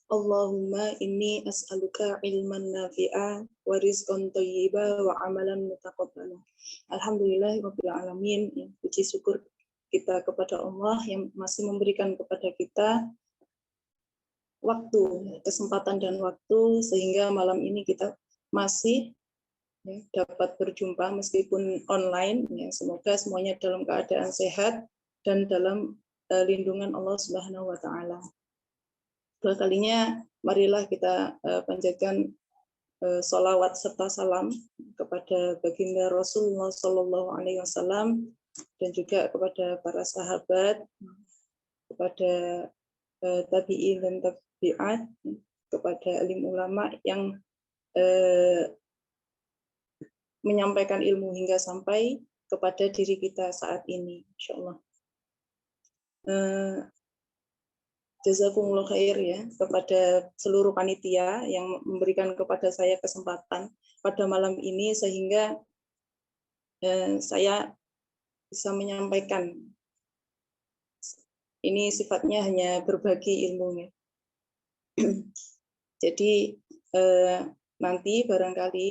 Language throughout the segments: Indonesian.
Allahumma inni as'aluka ilman nafi'a wa rizqan thayyiba wa amalan mutaqabbala. Alhamdulillahirabbil alamin. Puji syukur kita kepada Allah yang masih memberikan kepada kita waktu, kesempatan dan waktu sehingga malam ini kita masih dapat berjumpa meskipun online. Semoga semuanya dalam keadaan sehat dan dalam lindungan Allah Subhanahu wa taala. Dua kalinya marilah kita panjatkan sholawat serta salam kepada baginda Rasulullah Shallallahu Alaihi Wasallam dan juga kepada para sahabat, kepada tabi'in dan tabi'at, kepada alim ulama yang menyampaikan ilmu hingga sampai kepada diri kita saat ini, insyaallah. Jazakumullah khair ya kepada seluruh panitia yang memberikan kepada saya kesempatan pada malam ini sehingga saya bisa menyampaikan. Ini sifatnya hanya berbagi ilmunya. Jadi nanti barangkali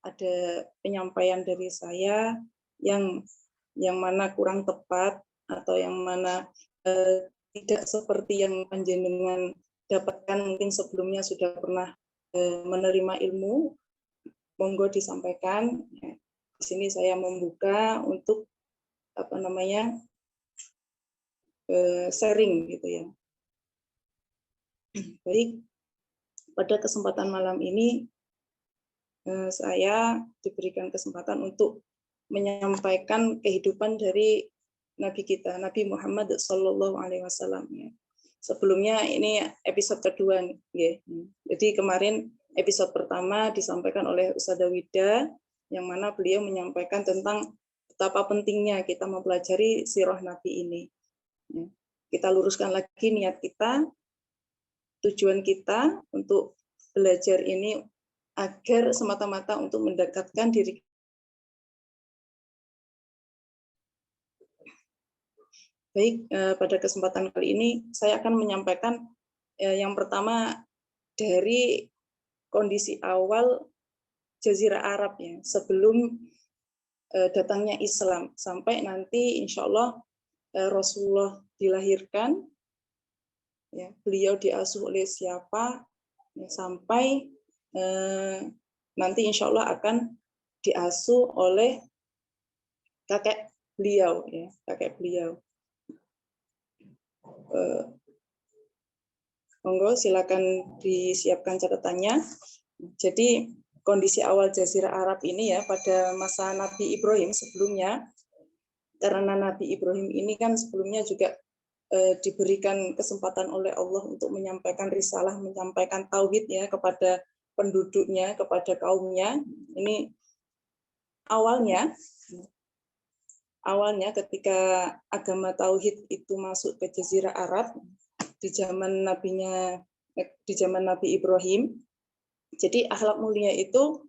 ada penyampaian dari saya yang mana kurang tepat atau yang mana tidak seperti yang panjenengan dapatkan mungkin sebelumnya sudah pernah menerima ilmu, monggo disampaikan. Di sini saya membuka untuk sharing gitu ya. Baik, pada kesempatan malam ini saya diberikan kesempatan untuk menyampaikan kehidupan dari Nabi kita, Nabi Muhammad Sallallahu Alaihi Wasallam. Sebelumnya ini episode kedua, ya. Jadi kemarin episode pertama disampaikan oleh Ustadzah Wida, yang mana beliau menyampaikan tentang betapa pentingnya kita mempelajari sirah Nabi ini. Kita luruskan lagi niat kita, tujuan kita untuk belajar ini agar semata-mata untuk mendekatkan diri. Baik, pada kesempatan kali ini saya akan menyampaikan yang pertama dari kondisi awal Jazirah Arab ya, sebelum datangnya Islam sampai nanti insya Allah Rasulullah dilahirkan, ya, beliau diasuh oleh siapa ya, sampai nanti insya Allah akan diasuh oleh kakek beliau ya, kakek beliau. Monggo silakan disiapkan catatannya. Jadi kondisi awal Jazirah Arab ini ya pada masa Nabi Ibrahim sebelumnya, karena Nabi Ibrahim ini kan sebelumnya juga diberikan kesempatan oleh Allah untuk menyampaikan risalah, menyampaikan tauhid ya kepada penduduknya, kepada kaumnya. Ini awalnya ketika agama tauhid itu masuk ke Jazirah Arab di zaman Nabi Ibrahim. Jadi akhlak mulia itu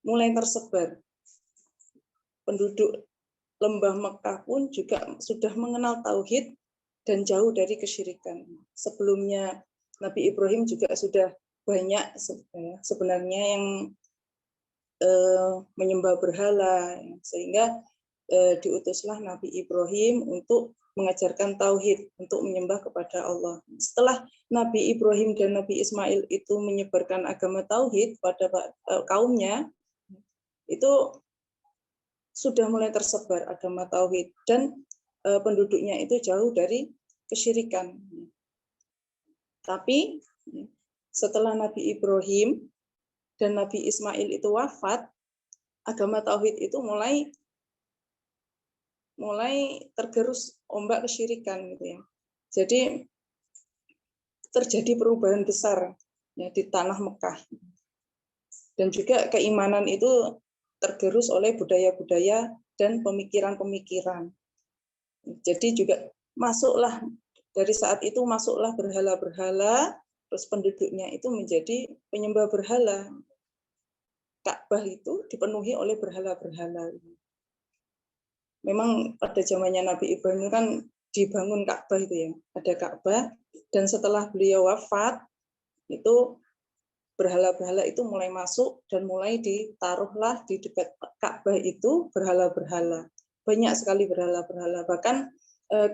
mulai tersebar. Penduduk lembah Mekah pun juga sudah mengenal tauhid dan jauh dari kesyirikan. Sebelumnya Nabi Ibrahim juga sudah banyak sebenarnya yang menyembah berhala, sehingga diutuslah Nabi Ibrahim untuk mengajarkan tauhid, untuk menyembah kepada Allah. Setelah Nabi Ibrahim dan Nabi Ismail itu menyebarkan agama tauhid pada kaumnya, itu sudah mulai tersebar agama tauhid dan penduduknya itu jauh dari kesyirikan. Tapi setelah Nabi Ibrahim dan Nabi Ismail itu wafat, agama tauhid itu mulai tergerus ombak kesyirikan gitu ya. Jadi terjadi perubahan besar ya di tanah Mekah. Dan juga keimanan itu tergerus oleh budaya-budaya dan pemikiran-pemikiran. Jadi juga dari saat itu masuklah berhala-berhala, terus penduduknya itu menjadi penyembah berhala. Ka'bah itu dipenuhi oleh berhala-berhala. Memang pada zamannya Nabi Ibrahim kan dibangun Ka'bah itu ya, ada Ka'bah, dan setelah beliau wafat itu berhala-berhala itu mulai masuk dan mulai ditaruhlah di dekat Ka'bah itu berhala-berhala. Banyak sekali berhala-berhala. Bahkan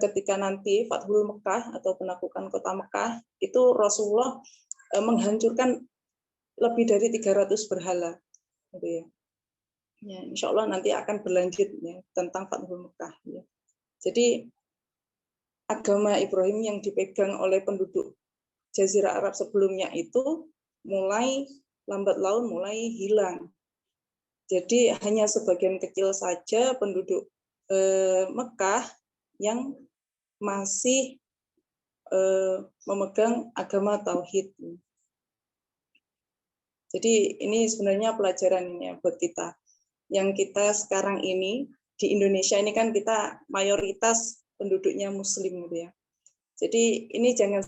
ketika nanti Fathul Mekah atau penaklukan kota Mekah, itu Rasulullah menghancurkan lebih dari 300 berhala. Gitu ya. Ya, insya Allah nanti akan berlanjut ya, tentang Fathul Mekah. Ya. Jadi agama Ibrahim yang dipegang oleh penduduk Jazirah Arab sebelumnya itu mulai lambat laun mulai hilang. Jadi hanya sebagian kecil saja penduduk Mekah yang masih memegang agama tauhid. Jadi ini sebenarnya pelajarannya buat kita. Yang kita sekarang ini di Indonesia ini kan kita mayoritas penduduknya Muslim gitu ya. Jadi ini jangan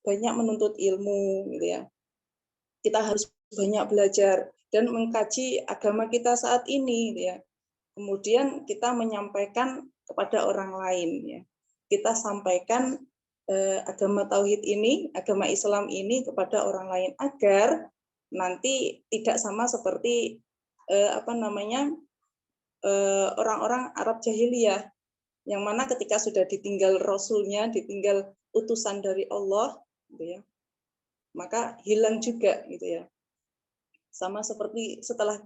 banyak menuntut ilmu gitu ya. Kita harus banyak belajar dan mengkaji agama kita saat ini gitu ya. Kemudian kita menyampaikan kepada orang lain ya. Kita sampaikan agama tauhid ini, agama Islam ini kepada orang lain agar nanti tidak sama seperti orang-orang Arab jahiliyah yang mana ketika sudah ditinggal rasulnya, ditinggal utusan dari Allah gitu ya, maka hilang juga gitu ya. Sama seperti setelah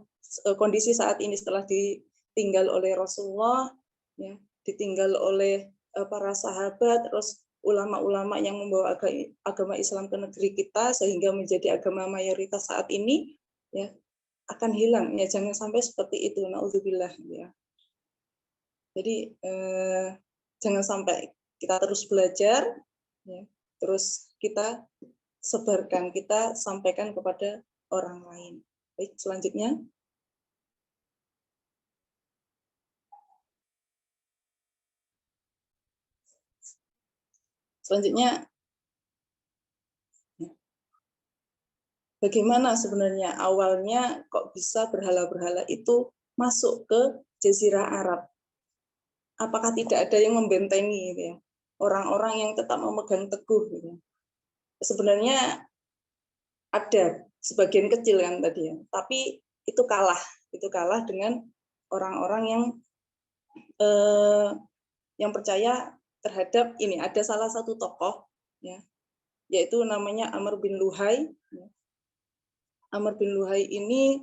kondisi saat ini setelah ditinggal oleh Rasulullah ya, ditinggal oleh para sahabat, terus ulama-ulama yang membawa agama Islam ke negeri kita sehingga menjadi agama mayoritas saat ini ya, akan hilang ya, jangan sampai seperti itu, naudzubillah ya. Jadi jangan sampai, kita terus belajar ya, terus kita sebarkan, kita sampaikan kepada orang lain. Baik, selanjutnya. Selanjutnya, bagaimana sebenarnya awalnya kok bisa berhala-berhala itu masuk ke Jazirah Arab? Apakah tidak ada yang membentengi gitu ya? Orang-orang yang tetap memegang teguh gitu. Sebenarnya ada sebagian kecil kan tadi ya, tapi itu kalah dengan orang-orang yang percaya terhadap ini. Ada salah satu tokoh ya, yaitu namanya Amr bin Luhai. Amr bin Luhai ini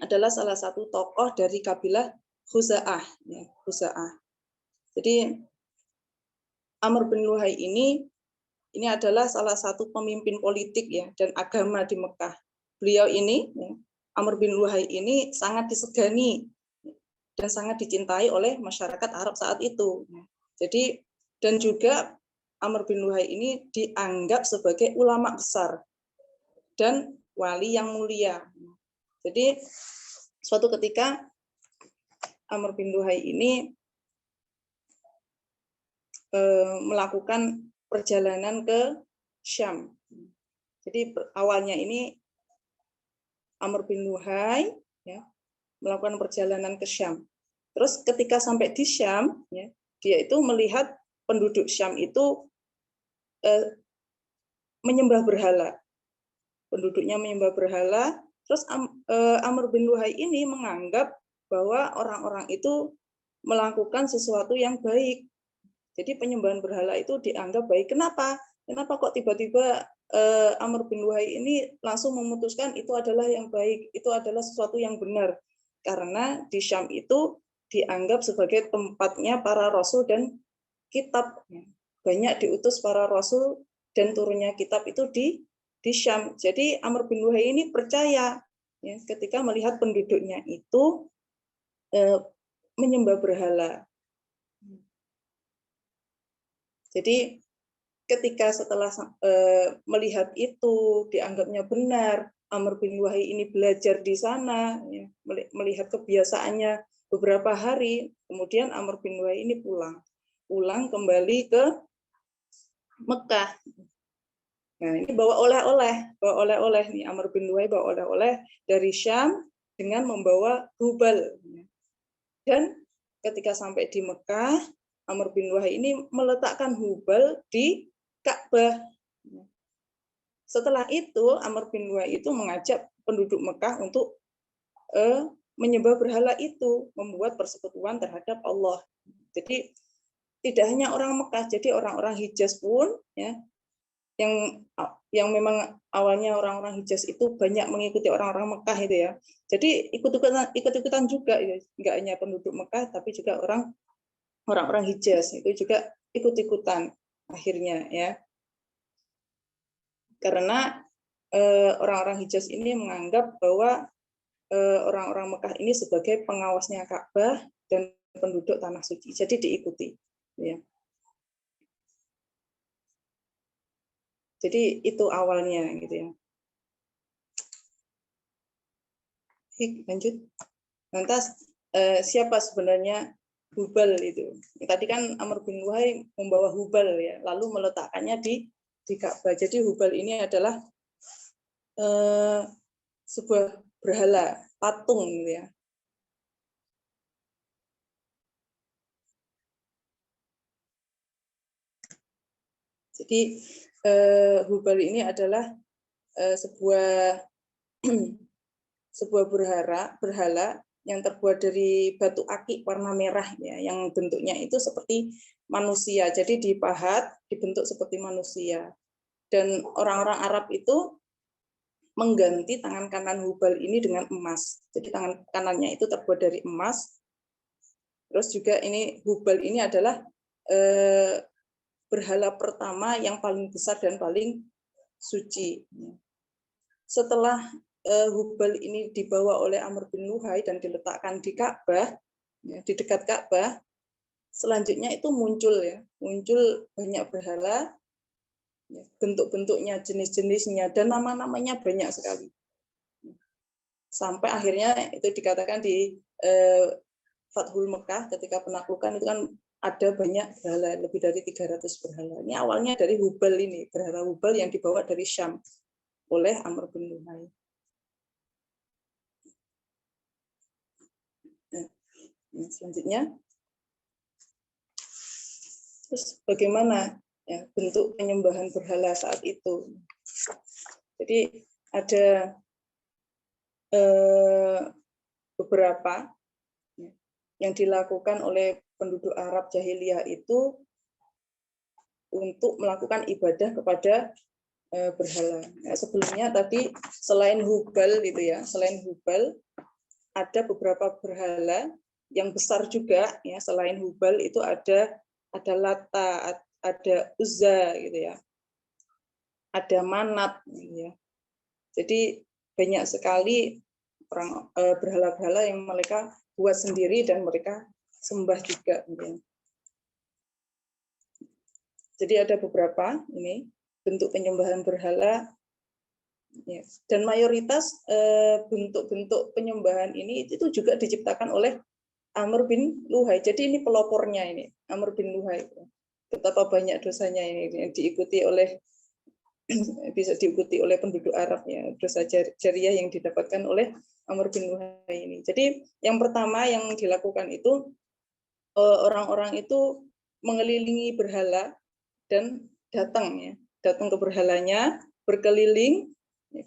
adalah salah satu tokoh dari kabilah Khuza'ah ya, Khuza'ah. Jadi Amr bin Luhai ini adalah salah satu pemimpin politik ya dan agama di Mekah. Beliau ini ya, Amr bin Luhai ini sangat disegani dan sangat dicintai oleh masyarakat Arab saat itu. Jadi dan juga Amr bin Luhai ini dianggap sebagai ulama besar dan wali yang mulia. Jadi suatu ketika Amr bin Luhai ini melakukan perjalanan ke Syam. Jadi awalnya ini Amr bin Luhai ya, melakukan perjalanan ke Syam. Terus ketika sampai di Syam, ya, dia itu melihat penduduk Syam itu menyembah berhala. Penduduknya menyembah berhala. Terus Amr bin Luhai ini menganggap bahwa orang-orang itu melakukan sesuatu yang baik. Jadi penyembahan berhala itu dianggap baik. Kenapa? Kenapa kok tiba-tiba Amr bin Luhai ini langsung memutuskan itu adalah yang baik, itu adalah sesuatu yang benar. Karena di Syam itu dianggap sebagai tempatnya para rasul dan kitab. Banyak diutus para rasul dan turunnya kitab itu di Syam. Jadi Amr bin Luhai ini percaya ya, ketika melihat penduduknya itu menyembah berhala. Jadi ketika setelah melihat itu dianggapnya benar, Amr bin Luhai ini belajar di sana, ya, melihat kebiasaannya beberapa hari kemudian Amr bin Luhai ini pulang kembali ke Mekah. Nah, ini bawa oleh-oleh nih, Amr bin Luhai bawa oleh-oleh dari Syam dengan membawa hubal. Dan ketika sampai di Mekah, Amr bin Luhai ini meletakkan hubal di Ka'bah. Setelah itu, Amr bin Luhai itu mengajak penduduk Mekah untuk menyembah berhala itu, membuat persekutuan terhadap Allah. Jadi tidak hanya orang Mekah, jadi orang-orang Hijaz pun ya, yang memang awalnya orang-orang Hijaz itu banyak mengikuti orang-orang Mekah itu ya. Jadi ikut-ikutan juga ya, nggak hanya penduduk Mekah tapi juga orang-orang Hijaz itu juga ikut-ikutan akhirnya ya. Karena orang-orang Hijaz ini menganggap bahwa orang-orang Mekah ini sebagai pengawasnya Ka'bah dan penduduk tanah suci. Jadi diikuti ya. Jadi itu awalnya gitu ya. Lanjut. Lantas siapa sebenarnya hubal itu? Tadi kan Amr bin Luhai membawa hubal ya, lalu meletakkannya di Ka'bah. Jadi hubal ini adalah sebuah berhala patung gitu ya. Jadi hubal ini adalah sebuah berhala yang terbuat dari batu akik warna merah ya, yang bentuknya itu seperti manusia. Jadi dipahat dibentuk seperti manusia. Dan orang-orang Arab itu mengganti tangan kanan hubal ini dengan emas. Jadi tangan kanannya itu terbuat dari emas. Terus juga ini hubal ini adalah berhala pertama yang paling besar dan paling suci. Setelah hubal ini dibawa oleh Amr bin Luhai dan diletakkan di Ka'bah, ya, di dekat Ka'bah, selanjutnya itu muncul banyak berhala, ya, bentuk-bentuknya, jenis-jenisnya, dan nama-namanya banyak sekali. Sampai akhirnya itu dikatakan di Fathul Mekah ketika penaklukan itu kan ada banyak berhala, lebih dari 300 berhala. Ini awalnya dari hubal ini, berhala hubal yang dibawa dari Syam oleh Amr bin Luhai. Nah, selanjutnya, terus bagaimana ya, bentuk penyembahan berhala saat itu? Jadi ada beberapa yang dilakukan oleh penduduk Arab jahiliyah itu untuk melakukan ibadah kepada berhala. Nah, sebelumnya tadi selain hubal itu ya, selain hubal ada beberapa berhala yang besar juga ya, selain hubal itu ada Lata, ada Uzza gitu ya. Ada Manat gitu ya. Jadi banyak sekali orang berhala-berhala yang mereka buat sendiri dan mereka sembah juga gitu ya. Jadi ada beberapa ini bentuk penyembahan berhala ya. Dan mayoritas bentuk-bentuk penyembahan ini itu juga diciptakan oleh Amr bin Luhai. Jadi ini pelopornya ini, Amr bin Luhai. Betapa banyak dosanya ini yang diikuti oleh bisa diikuti oleh penduduk Arab ya, dosa jariah yang didapatkan oleh Amr bin Luhai ini. Jadi yang pertama yang dilakukan itu orang-orang itu mengelilingi berhala dan datang ke berhalanya, berkeliling,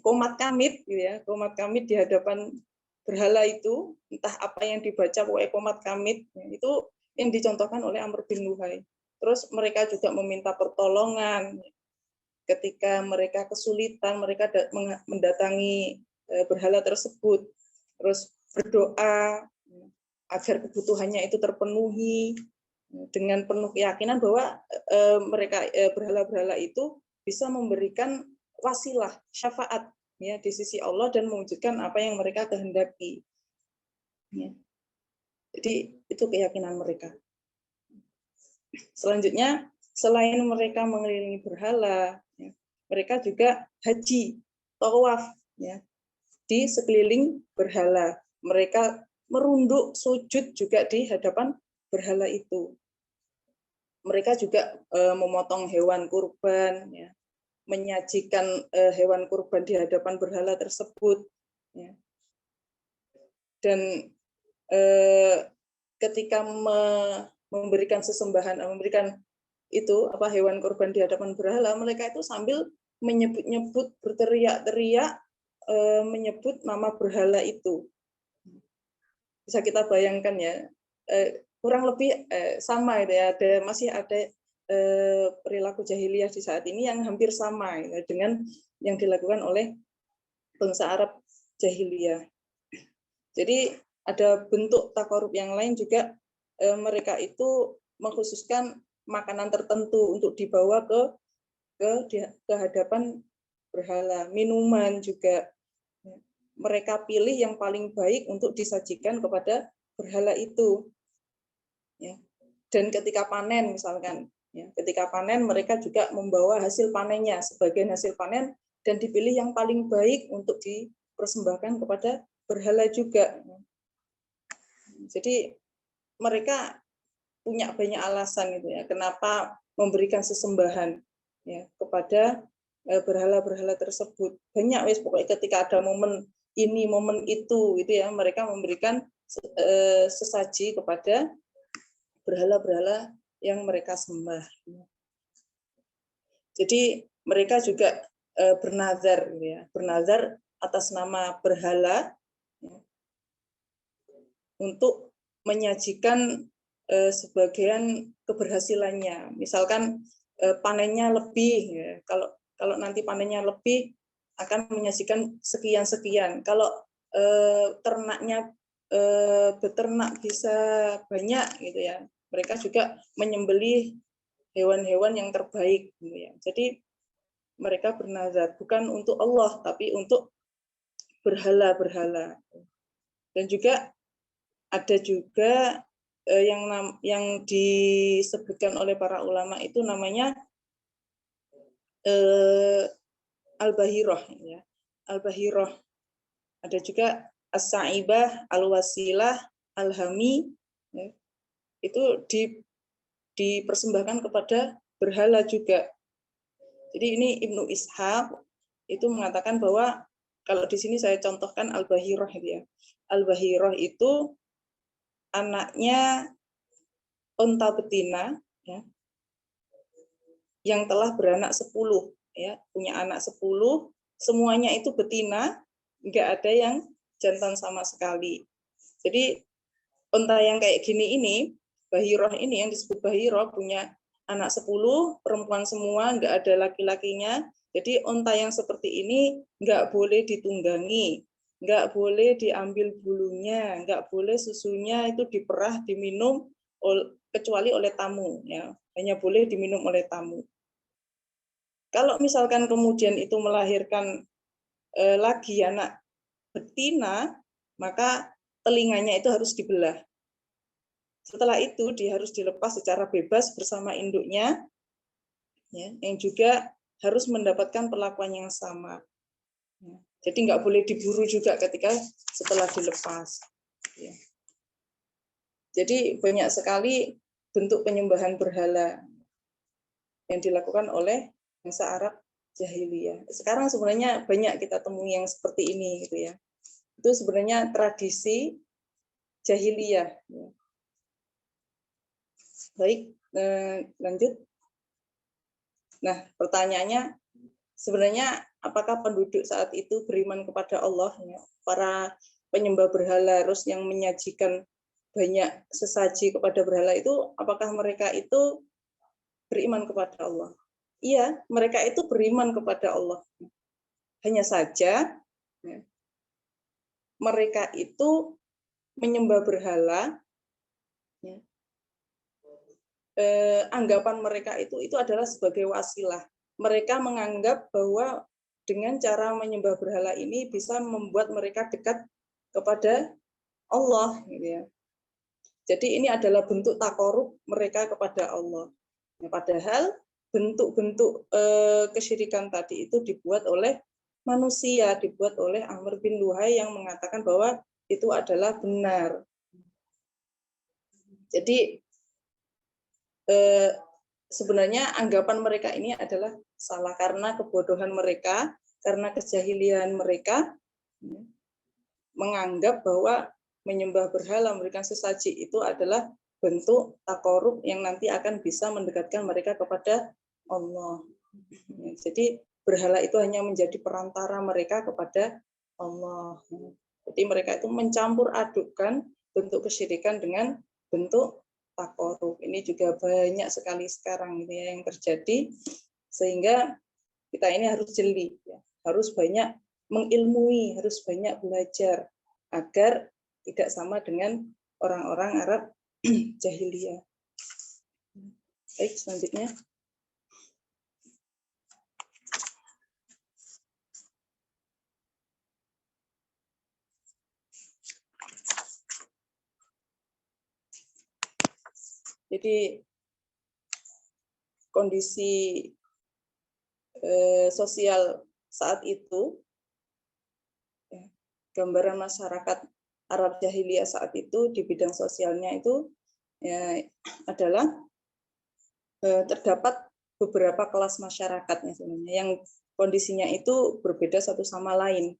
qomat kamit gitu ya, qomat kamit di hadapan berhala itu, entah apa yang dibaca pokoknya qomat kamit itu yang dicontohkan oleh Amr bin Luhai. Terus mereka juga meminta pertolongan ketika mereka kesulitan, mereka mendatangi berhala tersebut, terus berdoa agar kebutuhannya itu terpenuhi dengan penuh keyakinan bahwa mereka berhala-berhala itu bisa memberikan wasilah, syafaat ya di sisi Allah dan mewujudkan apa yang mereka kehendaki. Ya. Jadi itu keyakinan mereka. Selanjutnya, selain mereka mengelilingi berhala, ya, mereka juga haji, tawaf ya, di sekeliling berhala. Mereka merunduk sujud juga di hadapan berhala itu. Mereka juga memotong hewan kurban, ya, menyajikan hewan kurban di hadapan berhala tersebut, ya. Dan ketika memberikan sesembahan, memberikan itu hewan kurban di hadapan berhala, mereka itu sambil menyebut-nyebut, berteriak-teriak, menyebut nama berhala itu. Bisa kita bayangkan ya, kurang lebih sama itu ya, masih ada perilaku jahiliyah di saat ini yang hampir sama ya, dengan yang dilakukan oleh bangsa Arab jahiliyah. Jadi ada bentuk takarub yang lain juga, mereka itu mengkhususkan makanan tertentu untuk dibawa ke hadapan berhala, minuman juga mereka pilih yang paling baik untuk disajikan kepada berhala itu. Ya. Dan ketika panen misalkan, ya, ketika panen mereka juga membawa hasil panennya, sebagian hasil panen, dan dipilih yang paling baik untuk dipersembahkan kepada berhala juga. Jadi mereka punya banyak alasan gitu ya, kenapa memberikan sesembahan ya kepada berhala-berhala tersebut. Banyak wis pokoknya ketika ada momen ini, momen itu gitu ya, mereka memberikan sesaji kepada berhala-berhala yang mereka sembah. Jadi mereka juga bernazar gitu ya, bernazar atas nama berhala ya, untuk menyajikan sebagian keberhasilannya. Misalkan panennya lebih, ya. Kalau nanti panennya lebih akan menyajikan sekian-sekian. Kalau ternaknya beternak bisa banyak gitu ya, mereka juga menyembelih hewan-hewan yang terbaik gitu ya. Jadi mereka bernazar bukan untuk Allah tapi untuk berhala-berhala. Dan juga ada juga yang disebutkan oleh para ulama itu namanya al-bahirah ya. Al-bahirah. Ada juga as-sa'ibah, al-wasilah, al-hami ya. Itu dipersembahkan kepada berhala juga. Jadi ini Ibnu Ishaq itu mengatakan bahwa kalau di sini saya contohkan al-bahirah ya. Al-bahirah itu anaknya unta betina ya, yang telah beranak 10 ya, punya anak 10, semuanya itu betina, nggak ada yang jantan sama sekali. Jadi unta yang kayak gini ini, bahirah ini yang disebut bahirah, punya anak 10, perempuan semua, nggak ada laki-lakinya. Jadi unta yang seperti ini nggak boleh ditunggangi, nggak boleh diambil bulunya, nggak boleh susunya itu diperah, diminum kecuali oleh tamu, ya, hanya boleh diminum oleh tamu. Kalau misalkan kemudian itu melahirkan lagi anak betina, maka telinganya itu harus dibelah. Setelah itu dia harus dilepas secara bebas bersama induknya, ya, yang juga harus mendapatkan perlakuan yang sama. Ya. Jadi nggak boleh diburu juga ketika setelah dilepas. Ya. Jadi banyak sekali bentuk penyembahan berhala yang dilakukan oleh bangsa Arab jahiliyah. Sekarang sebenarnya banyak kita temui yang seperti ini, gitu ya. Itu sebenarnya tradisi jahiliyah. Ya. Baik, lanjut. Nah, pertanyaannya sebenarnya apakah penduduk saat itu beriman kepada Allah? Ya? Para penyembah berhala terus yang menyajikan banyak sesaji kepada berhala itu, apakah mereka itu beriman kepada Allah? Iya, mereka itu beriman kepada Allah. Hanya saja ya, mereka itu menyembah berhala. Ya, anggapan mereka itu adalah sebagai wasilah. Mereka menganggap bahwa dengan cara menyembah berhala ini bisa membuat mereka dekat kepada Allah. Gitu ya. Jadi ini adalah bentuk takorub mereka kepada Allah. Nah, padahal bentuk-bentuk kesyirikan tadi itu dibuat oleh manusia, dibuat oleh Amr bin Luhai yang mengatakan bahwa itu adalah benar. Jadi sebenarnya anggapan mereka ini adalah salah karena kebodohan mereka, karena kejahilian mereka menganggap bahwa menyembah berhala, memberikan sesaji itu adalah bentuk takorub yang nanti akan bisa mendekatkan mereka kepada Allah. Jadi berhala itu hanya menjadi perantara mereka kepada Allah. Jadi mereka itu mencampur adukkan bentuk kesyirikan dengan bentuk takorub. Ini juga banyak sekali sekarang ini yang terjadi, sehingga kita ini harus jeli, harus banyak mengilmui, harus banyak belajar agar tidak sama dengan orang-orang Arab jahiliyah. Baik, selanjutnya. Jadi kondisi sosial saat itu, gambaran masyarakat Arab jahiliyah saat itu di bidang sosialnya itu adalah terdapat beberapa kelas masyarakatnya sebenarnya yang kondisinya itu berbeda satu sama lain.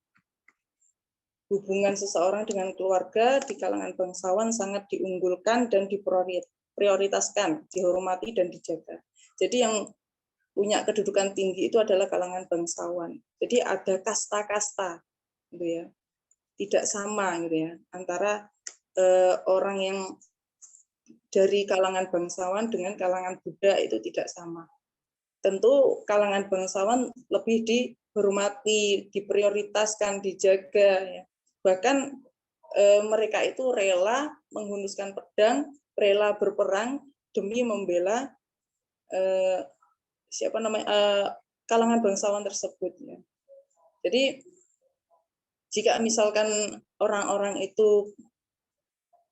Hubungan seseorang dengan keluarga di kalangan bangsawan sangat diunggulkan dan diprioritaskan, dihormati dan dijaga. Jadi yang punya kedudukan tinggi itu adalah kalangan bangsawan. Jadi ada kasta-kasta, gitu ya, tidak sama, gitu ya, antara orang yang dari kalangan bangsawan dengan kalangan Buddha itu tidak sama. Tentu kalangan bangsawan lebih dihormati, diprioritaskan, dijaga, ya. Bahkan mereka itu rela menghunuskan pedang, rela berperang demi membela kalangan bangsawan tersebut. Ya. Jadi jika misalkan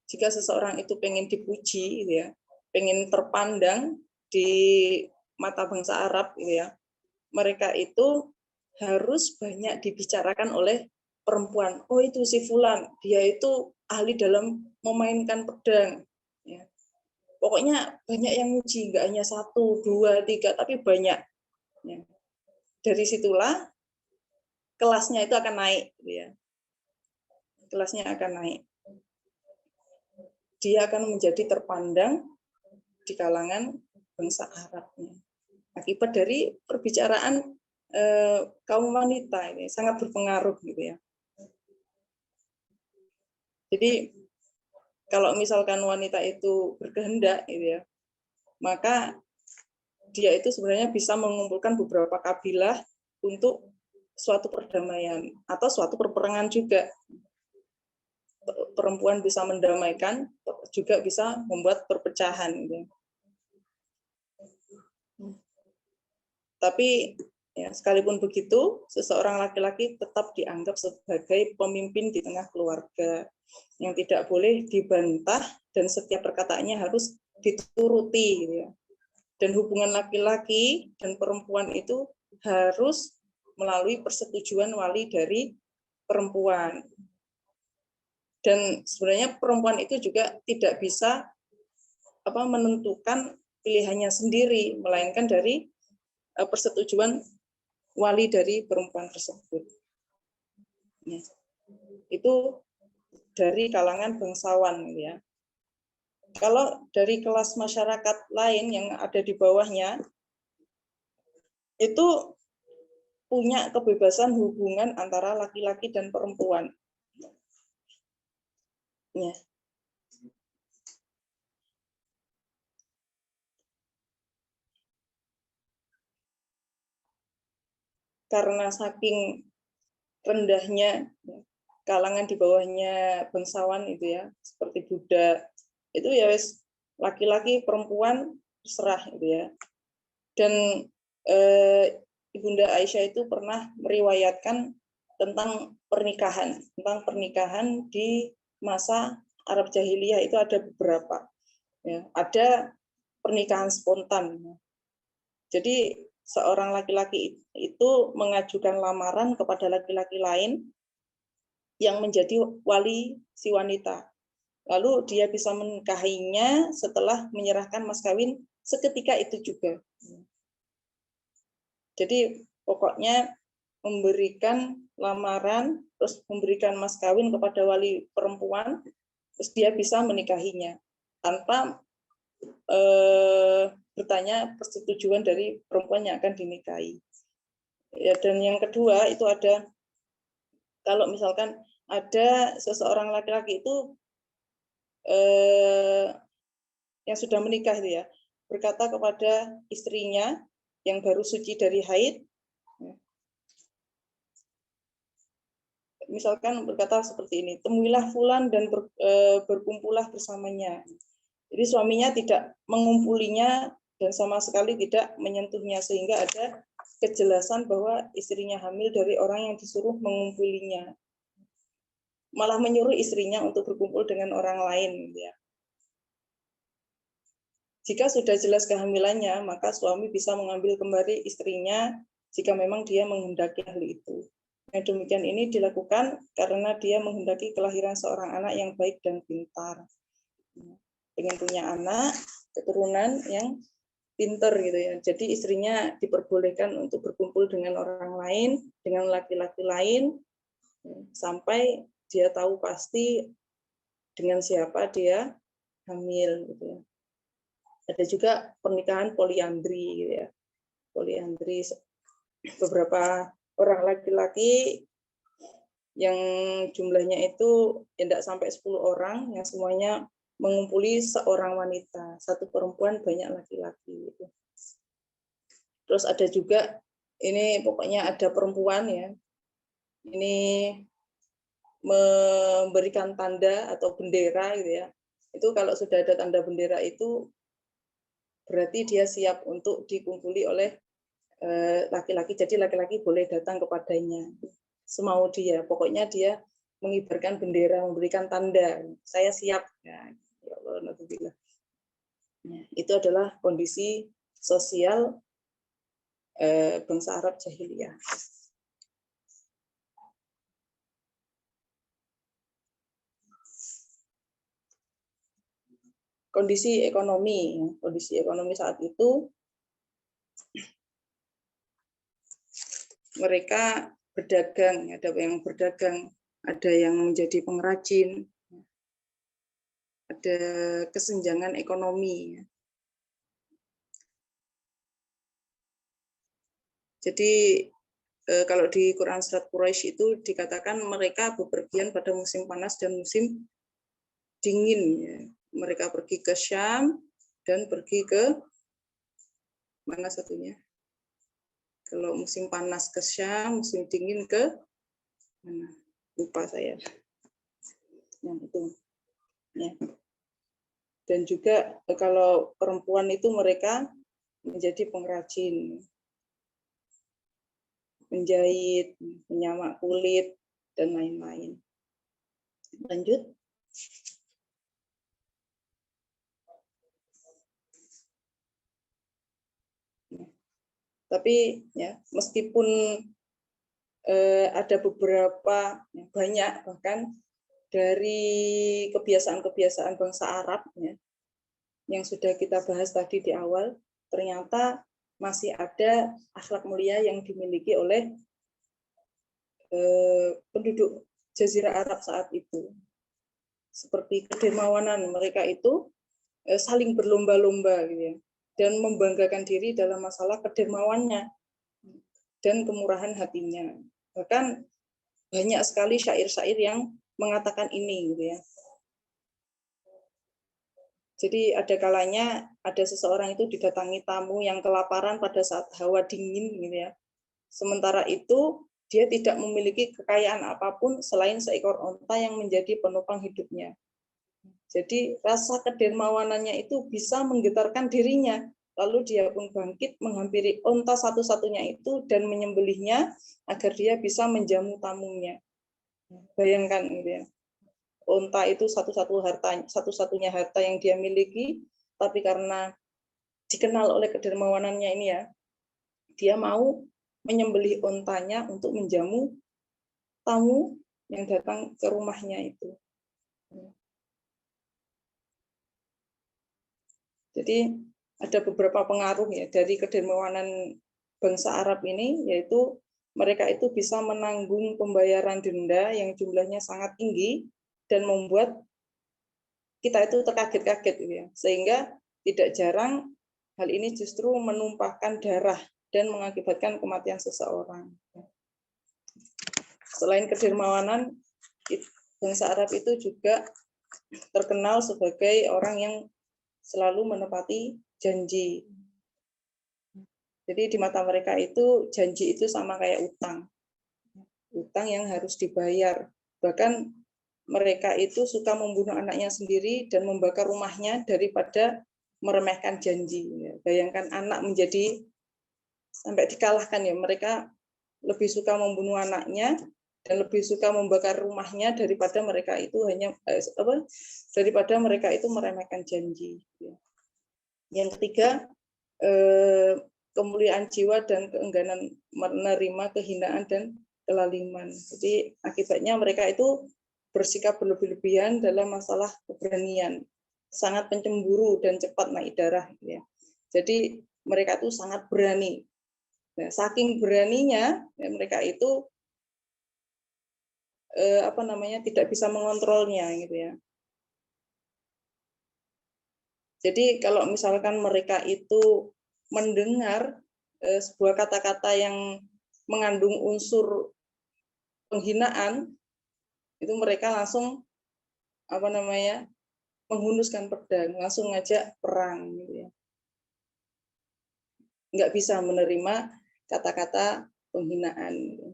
jika seseorang itu pengen dipuji, gitu ya, pengen terpandang di mata bangsa Arab, gitu ya, mereka itu harus banyak dibicarakan oleh perempuan. Oh, itu si Fulan, dia itu ahli dalam memainkan pedang. Ya. Pokoknya banyak yang muji, nggak hanya 1, 2, 3, tapi banyak. Ya. Dari situlah kelasnya itu akan naik. Ya. Kelasnya akan naik. Dia akan menjadi terpandang di kalangan bangsa Arab. Ya. Akibat dari perbicaraan kaum wanita ini sangat berpengaruh, gitu ya. Jadi kalau misalkan wanita itu berkehendak, gitu ya, maka dia itu sebenarnya bisa mengumpulkan beberapa kabilah untuk suatu perdamaian atau suatu perperangan juga. Perempuan bisa mendamaikan, juga bisa membuat perpecahan. Gitu. Tapi ya, sekalipun begitu, seseorang laki-laki tetap dianggap sebagai pemimpin di tengah keluarga yang tidak boleh dibantah dan setiap perkataannya harus dituruti. Gitu ya. Dan hubungan laki-laki dan perempuan itu harus melalui persetujuan wali dari perempuan. Dan sebenarnya perempuan itu juga tidak bisa menentukan pilihannya sendiri, melainkan dari persetujuan wali dari perempuan tersebut. Ya. Itu dari kalangan bangsawan, ya. Kalau dari kelas masyarakat lain yang ada di bawahnya, itu punya kebebasan hubungan antara laki-laki dan perempuan. Ya. Karena saking rendahnya kalangan di bawahnya bangsawan itu ya, seperti Buddha, itu ya wes laki-laki perempuan terserah gitu ya. Dan Ibunda Aisyah itu pernah meriwayatkan tentang pernikahan di masa Arab jahiliyah itu ada beberapa. Ya, ada pernikahan spontan. Jadi seorang laki-laki itu mengajukan lamaran kepada laki-laki lain yang menjadi wali si wanita. Lalu dia bisa menikahinya setelah menyerahkan mas kawin seketika itu juga. Jadi pokoknya memberikan lamaran, terus memberikan mas kawin kepada wali perempuan, terus dia bisa menikahinya tanpa bertanya persetujuan dari perempuan yang akan dinikahi. Ya, dan yang kedua itu ada, kalau misalkan ada seseorang laki-laki itu yang sudah menikah itu ya, berkata kepada istrinya yang baru suci dari haid, misalkan berkata seperti ini, temuilah fulan dan berkumpullah bersamanya. Jadi suaminya tidak mengumpulinya dan sama sekali tidak menyentuhnya, sehingga ada kejelasan bahwa istrinya hamil dari orang yang disuruh mengumpulinya. Malah menyuruh istrinya untuk berkumpul dengan orang lain. Ya. Jika sudah jelas kehamilannya, maka suami bisa mengambil kembali istrinya jika memang dia menghendaki hal itu. Nah, demikian ini dilakukan karena dia menghendaki kelahiran seorang anak yang baik dan pintar. Ingin punya anak, keturunan yang pintar gitu ya. Jadi istrinya diperbolehkan untuk berkumpul dengan orang lain, dengan laki-laki lain, sampai dia tahu pasti dengan siapa dia hamil gitu ya. Ada juga pernikahan poliandri gitu ya. Poliandri, beberapa orang laki-laki yang jumlahnya itu tidak sampai 10 orang yang semuanya mengumpuli seorang wanita, satu perempuan banyak laki-laki gitu. Terus ada juga ini pokoknya ada perempuan ya. Ini memberikan tanda atau bendera gitu ya. Itu kalau sudah ada tanda bendera itu berarti dia siap untuk dikumpuli oleh laki-laki. Jadi laki-laki boleh datang kepadanya semau dia. Pokoknya dia mengibarkan bendera, memberikan tanda, saya siap. Ya Allah, nah, itu adalah kondisi sosial bangsa Arab jahiliyah. Kondisi ekonomi saat itu mereka berdagang, ada yang berdagang, ada yang menjadi pengrajin, ada kesenjangan ekonomi. Jadi kalau di Quran Surat Quraisy itu dikatakan mereka bepergian pada musim panas dan musim dingin. Ya. Mereka pergi ke Syam dan pergi ke mana satunya? Kalau musim panas ke Syam, musim dingin ke mana? Lupa saya. Yang itu. Ya. Dan juga kalau perempuan itu mereka menjadi pengrajin, menjahit, menyamak kulit, dan lain-lain. Lanjut. Tapi ya meskipun ada beberapa banyak bahkan dari kebiasaan-kebiasaan bangsa Arab ya, yang sudah kita bahas tadi di awal, ternyata masih ada akhlak mulia yang dimiliki oleh penduduk Jazirah Arab saat itu. Seperti kedermawanan mereka itu saling berlomba-lomba gitu ya, dan membanggakan diri dalam masalah kedermawannya dan kemurahan hatinya. Bahkan banyak sekali syair-syair yang mengatakan ini gitu ya. Jadi ada kalanya ada seseorang itu didatangi tamu yang kelaparan pada saat hawa dingin gitu ya. Sementara itu dia tidak memiliki kekayaan apapun selain seekor onta yang menjadi penopang hidupnya. Jadi rasa kedermawanannya itu bisa menggetarkan dirinya. Lalu dia pun bangkit menghampiri onta satu-satunya itu dan menyembelihnya agar dia bisa menjamu tamunya. Bayangkan gitu ya. Onta itu satu-satunya harta yang dia miliki, tapi karena dikenal oleh kedermawanannya ini ya, dia mau menyembelih ontanya untuk menjamu tamu yang datang ke rumahnya itu. Jadi ada beberapa pengaruh ya dari kedermawanan bangsa Arab ini, yaitu mereka itu bisa menanggung pembayaran denda yang jumlahnya sangat tinggi dan membuat kita itu terkaget-kaget gitu ya. Sehingga tidak jarang hal ini justru menumpahkan darah dan mengakibatkan kematian seseorang. Selain kedermawanan, bangsa Arab itu juga terkenal sebagai orang yang selalu menepati janji. Jadi di mata mereka itu janji itu sama kayak utang. Utang yang harus dibayar. Bahkan mereka itu suka membunuh anaknya sendiri dan membakar rumahnya daripada meremehkan janji. Bayangkan anak menjadi sampai dikalahkan ya. Mereka lebih suka membunuh anaknya dan lebih suka membakar rumahnya daripada mereka itu daripada mereka itu meremehkan janji. Yang ketiga, kemuliaan jiwa dan keengganan menerima kehinaan dan kelaliman. Jadi akibatnya mereka itu bersikap berlebih-lebihan dalam masalah keberanian, sangat pencemburu dan cepat naik darah. Ya. Jadi mereka itu sangat berani. Nah, saking beraninya mereka itu tidak bisa mengontrolnya gitu ya. Jadi kalau misalkan mereka itu mendengar sebuah kata-kata yang mengandung unsur penghinaan, itu mereka langsung menghunuskan pedang, langsung ngajak perang gitu ya. Nggak bisa menerima kata-kata penghinaan. Gitu.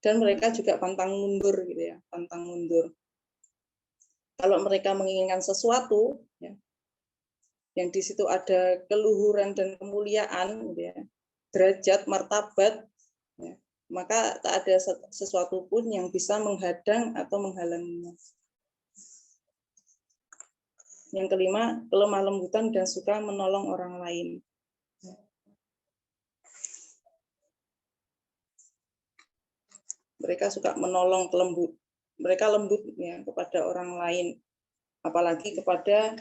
Dan mereka juga pantang mundur gitu ya, pantang mundur. Kalau mereka menginginkan sesuatu, ya, yang di situ ada keluhuran dan kemuliaan, gitu ya, derajat, martabat, ya, maka tak ada sesuatu pun yang bisa menghadang atau menghalanginya. Yang kelima, kelemah lembutan dan suka menolong orang lain. Mereka suka menolong mereka lembut ya kepada orang lain, apalagi kepada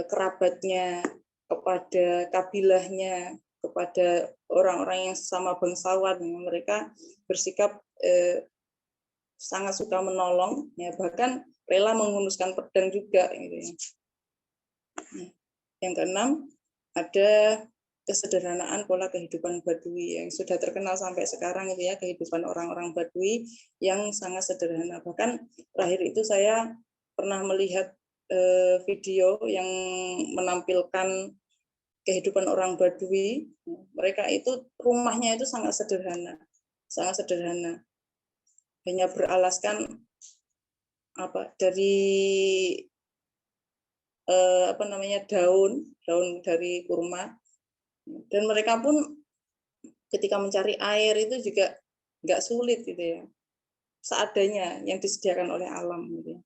kerabatnya, kepada kabilahnya, kepada orang-orang yang sesama bangsawan. Mereka bersikap sangat suka menolong, ya, bahkan rela menghunuskan pedang juga. Gitu ya. Yang keenam, ada kesederhanaan pola kehidupan Badui yang sudah terkenal sampai sekarang itu ya, kehidupan orang-orang Badui yang sangat sederhana. Bahkan terakhir itu saya pernah melihat video yang menampilkan kehidupan orang Badui. Mereka itu rumahnya itu sangat sederhana, hanya beralaskan dari daun dari kurma. Dan mereka pun ketika mencari air itu juga nggak sulit gitu ya, seadanya yang disediakan oleh alam gitu ya.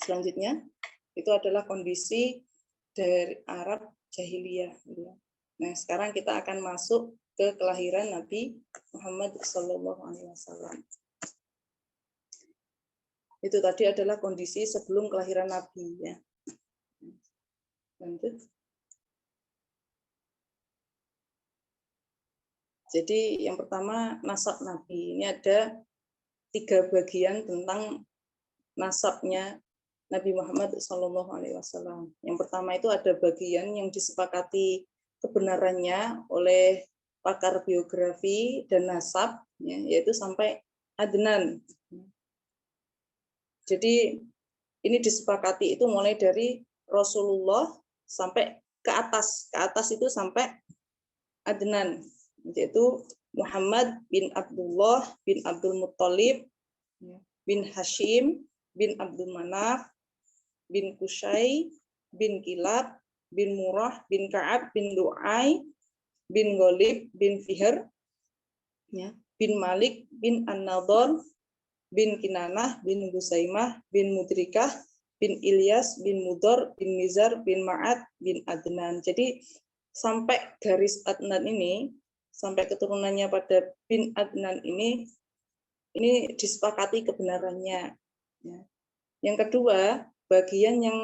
Selanjutnya itu adalah kondisi dari Arab jahiliyah. Nah, sekarang kita akan masuk ke kelahiran Nabi Muhammad SAW. Itu tadi adalah kondisi sebelum kelahiran Nabi. Ya. Lanjut. Jadi yang pertama nasab Nabi. Ini ada 3 bagian tentang nasabnya Nabi Muhammad SAW. Yang pertama itu ada bagian yang disepakati kebenarannya oleh pakar biografi dan nasab, ya, yaitu sampai Adnan. Jadi ini disepakati itu mulai dari Rasulullah sampai ke atas itu sampai Adnan, yaitu Muhammad bin Abdullah bin Abdul Muttalib bin Hashim bin Abdul Manaf bin Qusay bin Kilab bin Murrah bin Ka'ab bin Du'ay bin Ghalib bin Fihr bin Malik bin An-Nadhr bin Kinanah bin Husaimah bin Mudrikah bin Ilyas bin Mudhar bin Nizar bin Ma'ad bin Adnan. Jadi sampai garis Adnan ini, sampai keturunannya pada bin Adnan ini ini disepakati kebenarannya. Ya. Yang kedua, bagian yang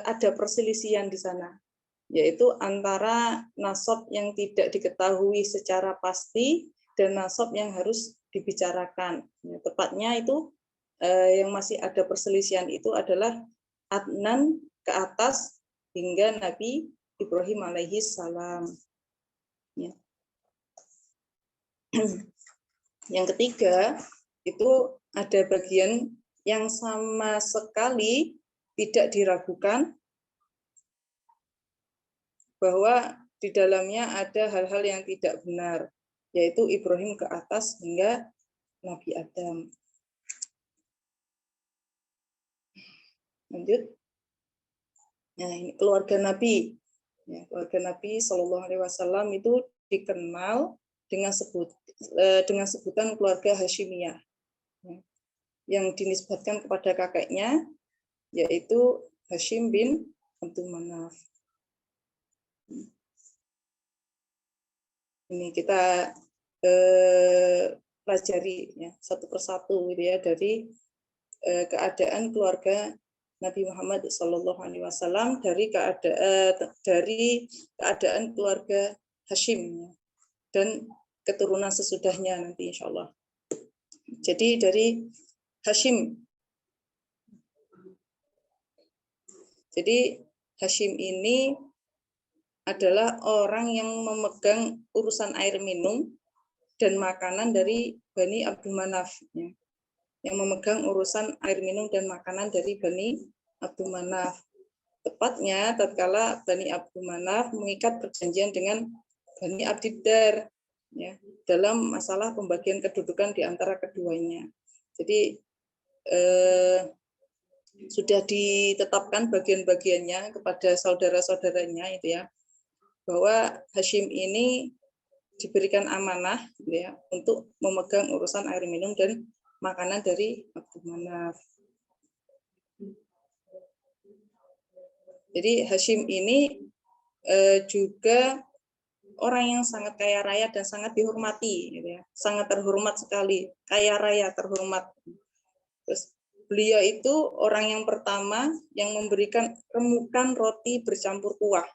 ada perselisihan di sana, yaitu antara nasab yang tidak diketahui secara pasti dan nasab yang harus dibicarakan. Ya, tepatnya itu yang masih ada perselisihan itu adalah Adnan ke atas hingga Nabi Ibrahim alaihi salam. Ya. Yang ketiga, itu ada bagian yang sama sekali tidak diragukan bahwa di dalamnya ada hal-hal yang tidak benar, yaitu Ibrahim ke atas hingga Nabi Adam. Lanjut. Nah, ini keluarga Nabi. Ya, keluarga Nabi Shallallahu Alaihi Wasallam itu dikenal dengan sebutan keluarga Hashimiyah, ya, yang dinisbatkan kepada kakeknya, yaitu Hashim bin Abdul Manaf. Ini kita pelajari ya, satu persatu gitu ya, dari keadaan keluarga Nabi Muhammad SAW dari keadaan keluarga Hashim ya, dan keturunan sesudahnya nanti insya Allah. Jadi dari Hashim. Jadi Hashim ini adalah orang yang memegang urusan air minum dan makanan dari Bani Abdul Manaf. Ya. Yang memegang urusan air minum dan makanan dari Bani Abdul Manaf. Tepatnya tatkala Bani Abdul Manaf mengikat perjanjian dengan Bani Abdiddar ya, dalam masalah pembagian kedudukan di antara keduanya. Jadi sudah ditetapkan bagian-bagiannya kepada saudara-saudaranya itu ya, bahwa Hashim ini diberikan amanah ya, untuk memegang urusan air minum dan makanan dari Abdul Manaf. Jadi Hashim ini juga orang yang sangat kaya raya dan sangat dihormati, gitu ya. Sangat terhormat sekali, kaya raya, terhormat. Terus beliau itu orang yang pertama yang memberikan remukan roti bercampur kuah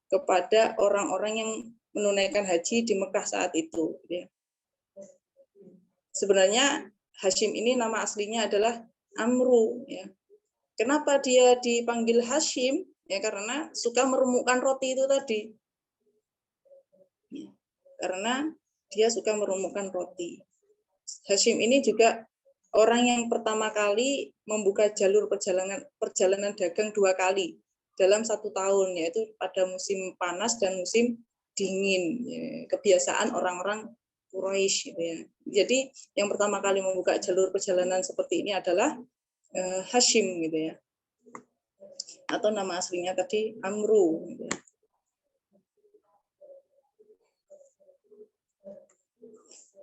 kepada orang-orang yang menunaikan haji di Mekah saat itu. Gitu ya. Sebenarnya Hashim ini nama aslinya adalah Amru. Ya. Kenapa dia dipanggil Hashim? Ya karena suka meremukkan roti itu tadi. Ya, karena dia suka meremukkan roti. Hashim ini juga orang yang pertama kali membuka jalur perjalanan dagang 2 kali dalam 1 tahun, yaitu pada musim panas dan musim dingin. Ya, kebiasaan orang-orang Quraisy. Gitu ya. Jadi yang pertama kali membuka jalur perjalanan seperti ini adalah Hashim gitu ya, atau nama aslinya tadi Amru gitu ya.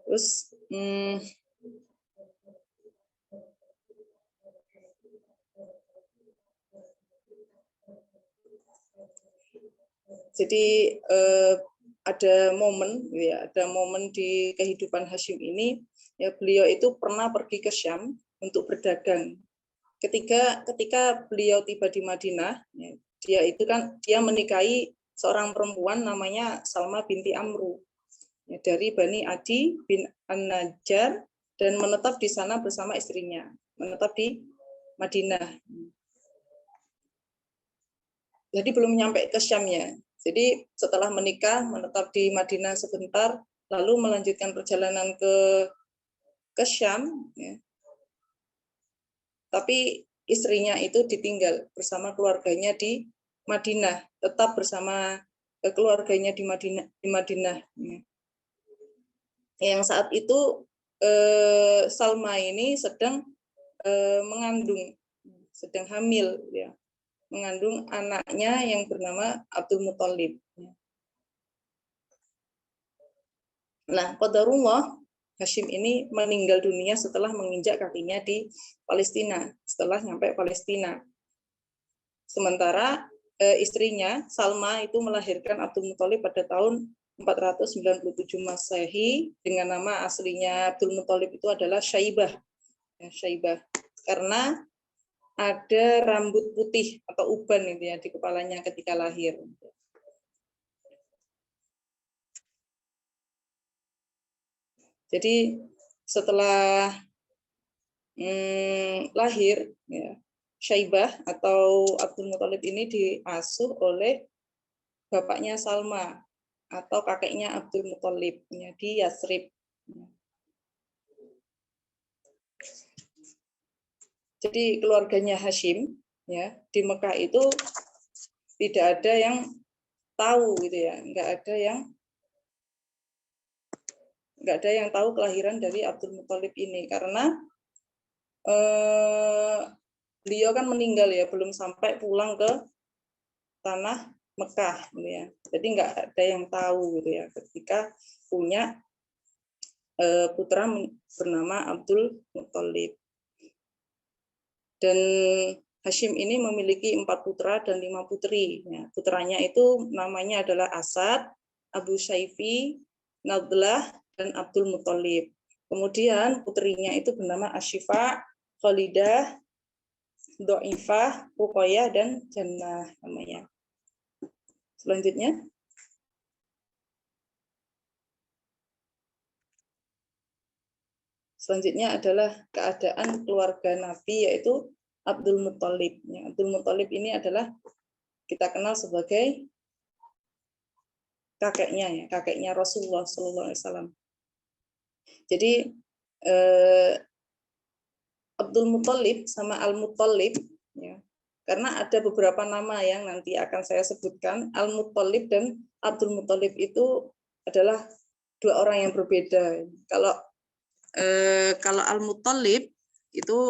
Terus jadi ada momen ya, ada momen di kehidupan Hashim ini ya, beliau itu pernah pergi ke Syam untuk berdagang. Ketika beliau tiba di Madinah, ya, dia menikahi seorang perempuan namanya Salma binti Amru ya, dari Bani Adi bin An-Najjar, dan menetap di sana bersama istrinya, menetap di Madinah. Jadi belum nyampe ke Syamnya. Jadi setelah menikah menetap di Madinah sebentar, lalu melanjutkan perjalanan ke Syam. Ya. Tapi istrinya itu ditinggal bersama keluarganya di Madinah, tetap bersama keluarganya di Madinah. Yang saat itu Salma ini sedang mengandung, sedang hamil, ya, mengandung anaknya yang bernama Abdul Muthalib. Nah, qadarullah, Hashim ini meninggal dunia setelah menginjak kakinya di Palestina, setelah nyampe Palestina. Sementara istrinya Salma itu melahirkan Abdul Muthalib pada tahun 497 Masehi, dengan nama aslinya Abdul Muthalib itu adalah Syaibah. Ya, Syaibah. Karena ada rambut putih atau uban itu ya di kepalanya ketika lahir. Jadi setelah lahir, ya, Syaibah atau Abdul Muthalib ini diasuh oleh bapaknya Salma atau kakeknya Abdul Muthalib ya, di Yasrib. Jadi keluarganya Hashim ya di Mekah itu tidak ada yang tahu gitu ya, nggak ada yang tahu kelahiran dari Abdul Muthalib ini karena beliau kan meninggal ya, belum sampai pulang ke tanah Mekah gitu ya. Jadi nggak ada yang tahu gitu ya ketika punya putra bernama Abdul Muthalib. Dan Hashim ini memiliki 4 putra dan 5 putri. Ya, putranya itu namanya adalah Asad, Abu Saifi, Nadlah, dan Abdul Muthalib. Kemudian putrinya itu bernama Ashifa, Khalidah, Do'ifah, Ruqayyah, dan Jannah namanya. Selanjutnya. Selanjutnya adalah keadaan keluarga Nabi, yaitu Abdul Muthalib. Abdul Muthalib ini adalah kita kenal sebagai kakeknya, ya, kakeknya Rasulullah SAW. Jadi Abdul Muthalib sama Al-Muthalib, ya, karena ada beberapa nama yang nanti akan saya sebutkan. Al-Muthalib dan Abdul Muthalib itu adalah 2 orang yang berbeda. Kalau Al-Muthalib itu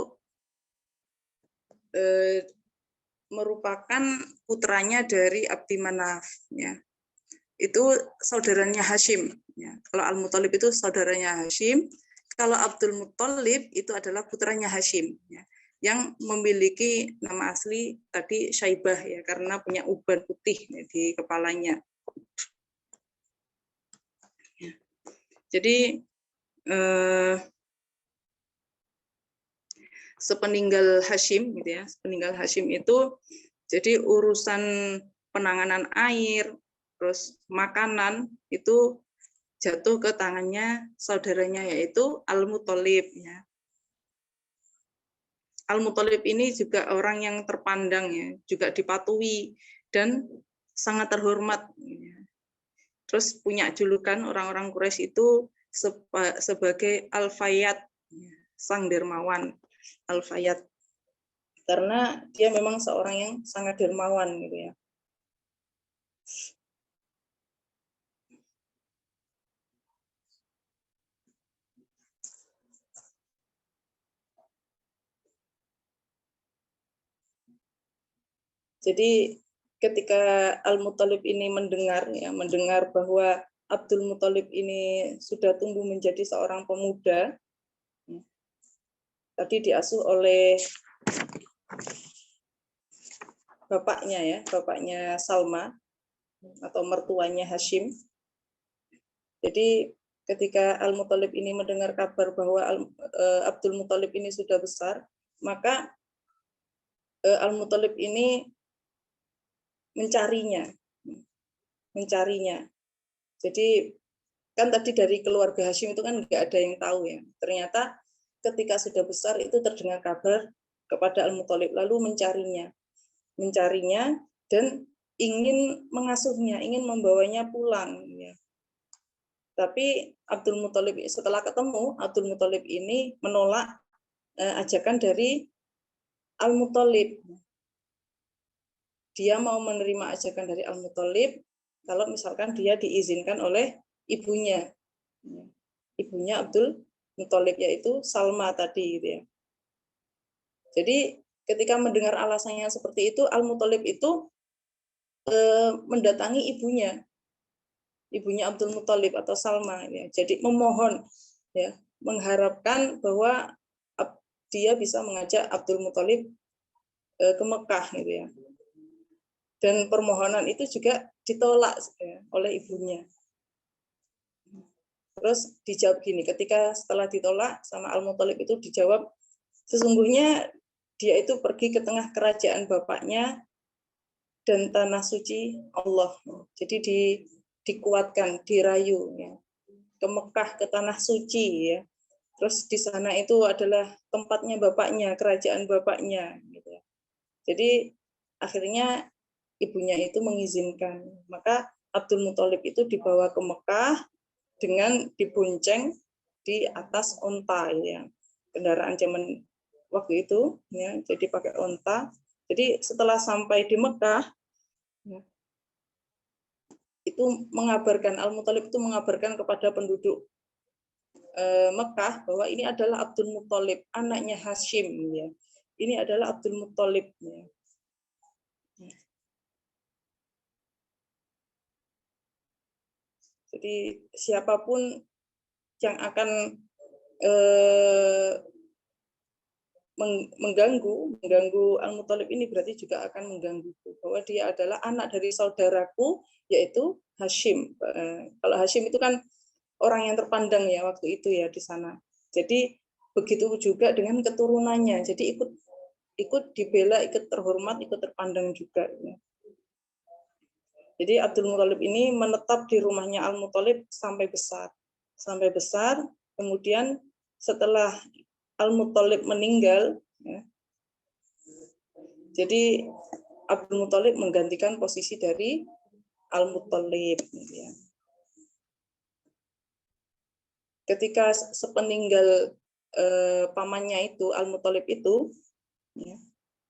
merupakan putranya dari Abdi Manaf, ya. Itu saudaranya Hashim. Ya. Kalau Al-Muthalib itu saudaranya Hashim, kalau Abdul Muthalib itu adalah putranya Hashim, ya, yang memiliki nama asli tadi Syaibah ya, karena punya uban putih ya, di kepalanya. Ya. Jadi sepeninggal Hashim gitu ya, sepeninggal Hashim itu jadi urusan penanganan air, terus makanan itu jatuh ke tangannya saudaranya yaitu Al-Muthalib ya. Al-Muthalib ini juga orang yang terpandang ya, juga dipatuhi dan sangat terhormat ya. Terus punya julukan orang-orang Quraisy itu sebagai Al-Fayyad, sang dermawan. Al-Fayyad, karena dia memang seorang yang sangat dermawan gitu ya. Jadi ketika Al-Muthalib ini mendengar bahwa Abdul Muthalib ini sudah tumbuh menjadi seorang pemuda, tadi diasuh oleh bapaknya Salma atau mertuanya Hashim. Jadi ketika Al-Muthalib ini mendengar kabar bahwa Abdul Muthalib ini sudah besar, maka Al-Muthalib ini mencarinya. Jadi kan tadi dari keluarga Hashim itu kan nggak ada yang tahu ya. Ternyata ketika sudah besar itu terdengar kabar kepada Al-Muthalib, lalu mencarinya dan ingin mengasuhnya, ingin membawanya pulang. Ya. Tapi Abdul Muthalib setelah ketemu, Abdul Muthalib ini menolak ajakan dari Al-Muthalib. Dia mau menerima ajakan dari Al-Muthalib kalau misalkan dia diizinkan oleh ibunya Abdul Muthalib, yaitu Salma tadi gitu ya. Jadi ketika mendengar alasannya seperti itu, Al-Muthalib itu mendatangi ibunya Abdul Muthalib atau Salma ya. Jadi memohon ya, mengharapkan bahwa dia bisa mengajak Abdul Muthalib ke Mekah gitu ya. Dan permohonan itu juga ditolak ya, oleh ibunya. Terus dijawab gini, ketika setelah ditolak sama Al-Muthalib itu dijawab, sesungguhnya dia itu pergi ke tengah kerajaan bapaknya dan tanah suci Allah. Jadi dikuatkan, dirayu ya, ke Mekah, ke tanah suci ya. Terus di sana itu adalah tempatnya bapaknya, kerajaan bapaknya gitu. Jadi akhirnya ibunya itu mengizinkan. Maka Abdul Muthalib itu dibawa ke Mekah dengan dibonceng di atas onta ya. Kendaraan zaman waktu itu ya, jadi pakai onta. Jadi setelah sampai di Mekah ya, itu mengabarkan, Al-Muthalib itu mengabarkan kepada penduduk Mekah bahwa ini adalah Abdul Muthalib, anaknya Hashim ya. Ini adalah Abdul Muthalib ya. Jadi siapapun yang akan mengganggu Al-Muthalib ini berarti juga akan mengganggu bahwa dia adalah anak dari saudaraku yaitu Hashim. Kalau Hashim itu kan orang yang terpandang ya waktu itu ya di sana. Jadi begitu juga dengan keturunannya. Jadi ikut dibela, ikut terhormat, ikut terpandang juga. Ya. Jadi Abdul Muthalib ini menetap di rumahnya Al-Muthalib sampai besar. Kemudian setelah Al-Muthalib meninggal, ya, jadi Abdul Muthalib menggantikan posisi dari Al-Muthalib. Ya. Ketika sepeninggal pamannya itu, Al-Muthalib itu, ya,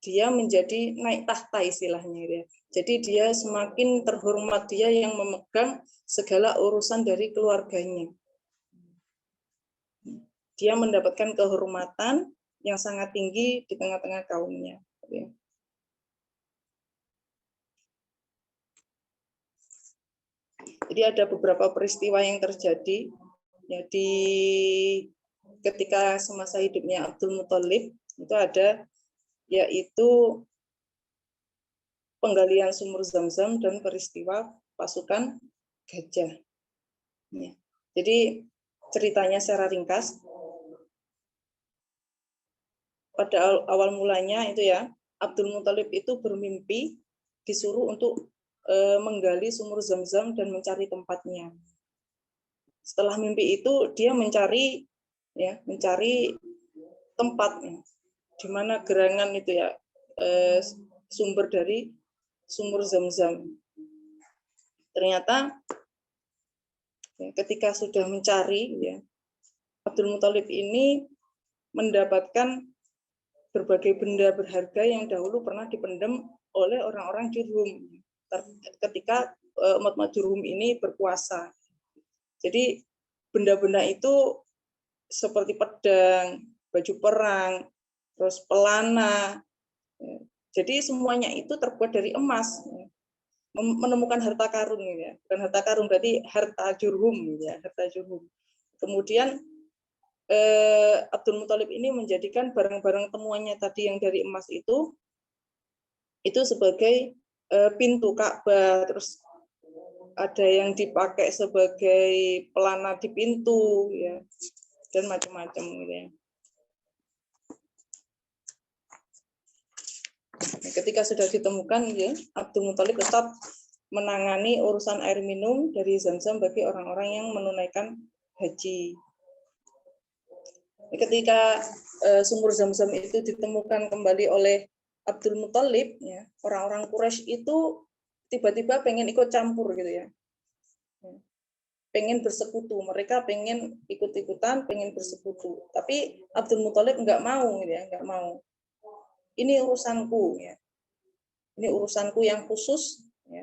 dia menjadi naik tahta istilahnya. Ya. Jadi dia semakin terhormat, dia yang memegang segala urusan dari keluarganya. Dia mendapatkan kehormatan yang sangat tinggi di tengah-tengah kaumnya. Jadi ada beberapa peristiwa yang terjadi jadi ketika semasa hidupnya Abdul Muthalib itu ada yaitu penggalian sumur Zam-Zam dan peristiwa pasukan gajah. Jadi ceritanya secara ringkas, pada awal mulanya itu ya, Abdul Muthalib itu bermimpi disuruh untuk menggali sumur Zam-Zam dan mencari tempatnya. Setelah mimpi itu dia mencari tempat di mana gerangan itu ya, sumber dari sumur Zam-Zam. Ternyata ketika sudah mencari ya, Abdul Muthalib ini mendapatkan berbagai benda berharga yang dahulu pernah dipendam oleh orang-orang Jurhum ketika umat Jurhum ini berkuasa. Jadi benda-benda itu seperti pedang, baju perang, terus pelana. Jadi semuanya itu terbuat dari emas. Menemukan harta karun ya. Bukan harta karun, berarti harta Jurhum ya, harta Jurhum. Kemudian Abdul Muthalib ini menjadikan barang-barang temuannya tadi yang dari emas itu sebagai pintu Ka'bah, terus ada yang dipakai sebagai pelana di pintu ya, dan macam-macam gitu ya. Ketika sudah ditemukan ya, Abdul Muthalib tetap menangani urusan air minum dari Zam-Zam bagi orang-orang yang menunaikan haji. Ketika sumur Zam-Zam itu ditemukan kembali oleh Abdul Muthalib, ya, orang-orang Quraisy itu tiba-tiba pengen ikut campur gitu ya, pengen bersekutu, mereka pengen ikut-ikutan, pengen bersekutu. Tapi Abdul Muthalib nggak mau gitu ya, nggak mau. Ini urusanku ya, ini urusanku yang khusus ya,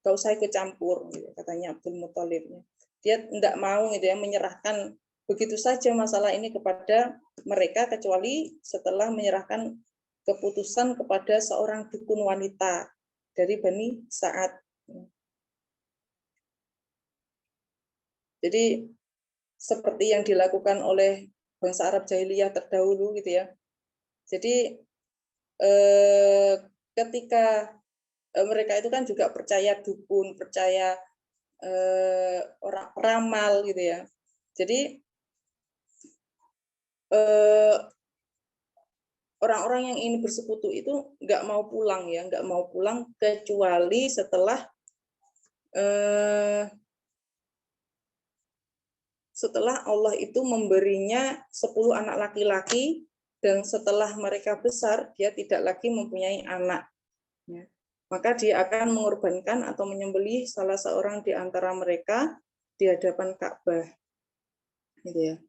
nggak usah ikut campur gitu, katanya Abdul Muthalib. Dia nggak mau gitu ya menyerahkan begitu saja masalah ini kepada mereka kecuali setelah menyerahkan keputusan kepada seorang dukun wanita dari Bani Sa'ad. Jadi seperti yang dilakukan oleh bangsa Arab jahiliyah terdahulu gitu ya. Jadi ketika mereka itu kan juga percaya dukun, percaya orang peramal gitu ya. Jadi orang-orang yang ingin bersekutu itu nggak mau pulang ya, nggak mau pulang kecuali setelah Allah itu memberinya 10 anak laki-laki, dan setelah mereka besar dia tidak lagi mempunyai anak. Ya. Maka dia akan mengorbankan atau menyembelih salah seorang di antara mereka di hadapan Ka'bah. Gitu ya.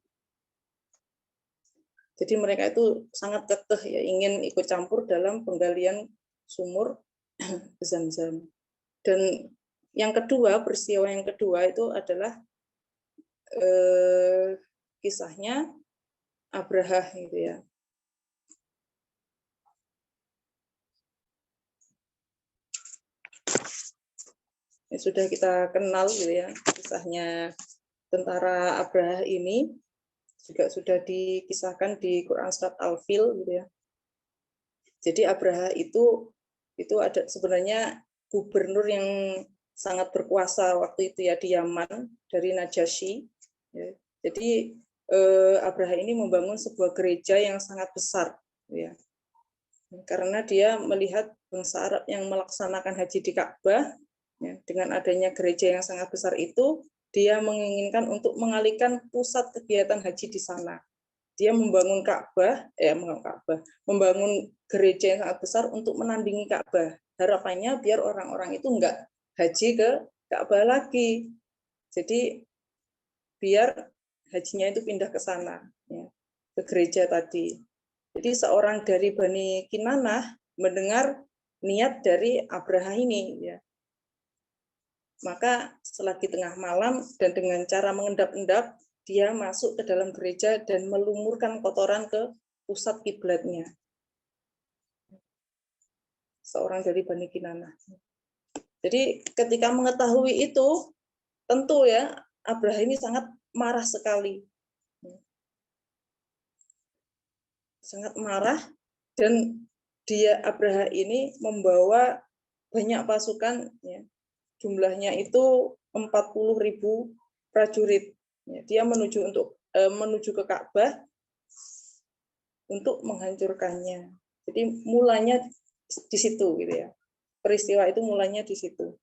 Jadi mereka itu sangat kekeh ya, ingin ikut campur dalam penggalian sumur Zam-Zam. Dan yang kedua, peristiwa yang kedua itu adalah kisahnya Abraha gitu ya. Sudah kita kenal gitu ya, kisahnya tentara Abraha ini juga sudah dikisahkan di Quran surat Al-Fil gitu ya. Jadi Abraha itu ada sebenarnya gubernur yang sangat berkuasa waktu itu ya di Yaman, dari Najasyi. Ya. Jadi Abraha ini membangun sebuah gereja yang sangat besar, ya. Karena dia melihat bangsa Arab yang melaksanakan haji di Ka'bah, ya, dengan adanya gereja yang sangat besar itu, dia menginginkan untuk mengalihkan pusat kegiatan haji di sana. Dia membangun membangun gereja yang sangat besar untuk menandingi Ka'bah. Harapannya biar orang-orang itu enggak haji ke Ka'bah lagi. Jadi biar hajinya itu pindah ke sana, ya, ke gereja tadi. Jadi seorang dari Bani Kinanah mendengar niat dari Abraha ini, ya. Maka selagi tengah malam dan dengan cara mengendap-endap, dia masuk ke dalam gereja dan melumurkan kotoran ke pusat kiblatnya. Seorang dari Bani Kinanah. Jadi ketika mengetahui itu, tentu ya Abraha ini sangat marah sekali. Sangat marah, dan Abraha ini membawa banyak pasukan, ya. Jumlahnya itu 40.000 prajurit. Ya, dia menuju ke Ka'bah untuk menghancurkannya. Jadi mulanya di situ gitu ya. Peristiwa itu mulanya di situ.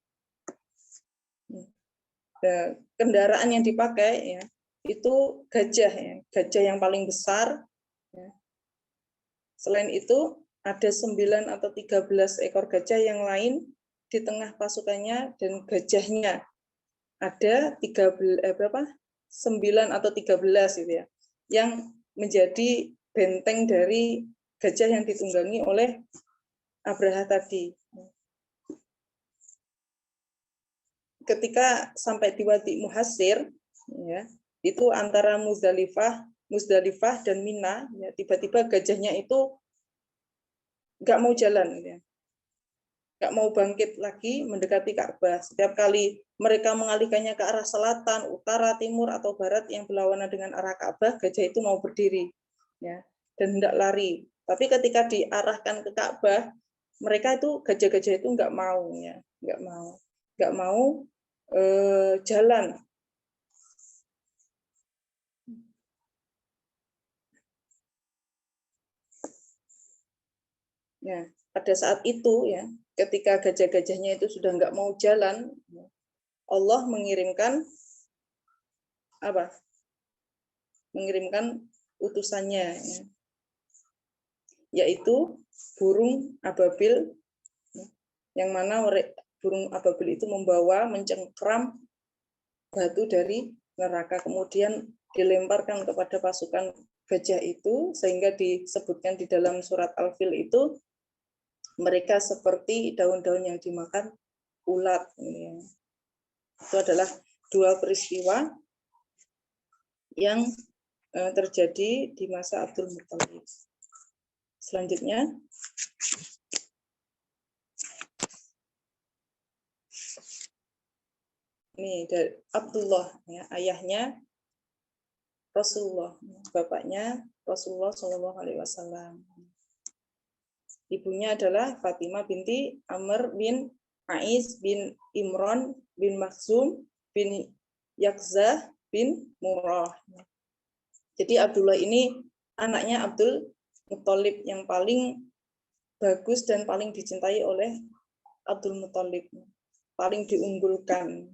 Nah, kendaraan yang dipakai ya itu gajah, ya, gajah yang paling besar. Ya. Selain itu ada 9 atau 13 ekor gajah yang lain di tengah pasukannya, dan gajahnya ada 9 atau 13 gitu ya, yang menjadi benteng dari gajah yang ditunggangi oleh Abraha tadi. Ketika sampai di Wadi Muhassir, ya, itu antara Muzdalifah dan Mina, ya, tiba-tiba gajahnya itu nggak mau jalan, ya. Nggak mau bangkit lagi mendekati Ka'bah. Setiap kali mereka mengalihkannya ke arah selatan, utara, timur, atau barat yang berlawanan dengan arah Ka'bah, gajah itu mau berdiri, ya, dan hendak lari. Tapi ketika diarahkan ke Ka'bah, mereka itu gajah-gajah itu nggak mau, ya, nggak mau jalan. Ya, pada saat itu ya, ketika gajah-gajahnya itu sudah nggak mau jalan, Allah mengirimkan apa? Mengirimkan utusannya, ya, yaitu burung ababil, yang mana burung ababil itu mencengkram batu dari neraka, kemudian dilemparkan kepada pasukan gajah itu, sehingga disebutkan di dalam surat Al-Fil itu mereka seperti daun-daun yang dimakan ulat. Itu adalah dua peristiwa yang terjadi di masa Abdul Muthalib. Selanjutnya, ini dari Abdullah, ya, ayahnya Rasulullah, bapaknya Rasulullah SAW. Ibunya adalah Fatimah binti Amr bin Ais bin Imran bin Makhzum bin Yakzah bin Murrah. Jadi Abdullah ini anaknya Abdul Muthalib yang paling bagus dan paling dicintai oleh Abdul Muthalib, paling diunggulkan.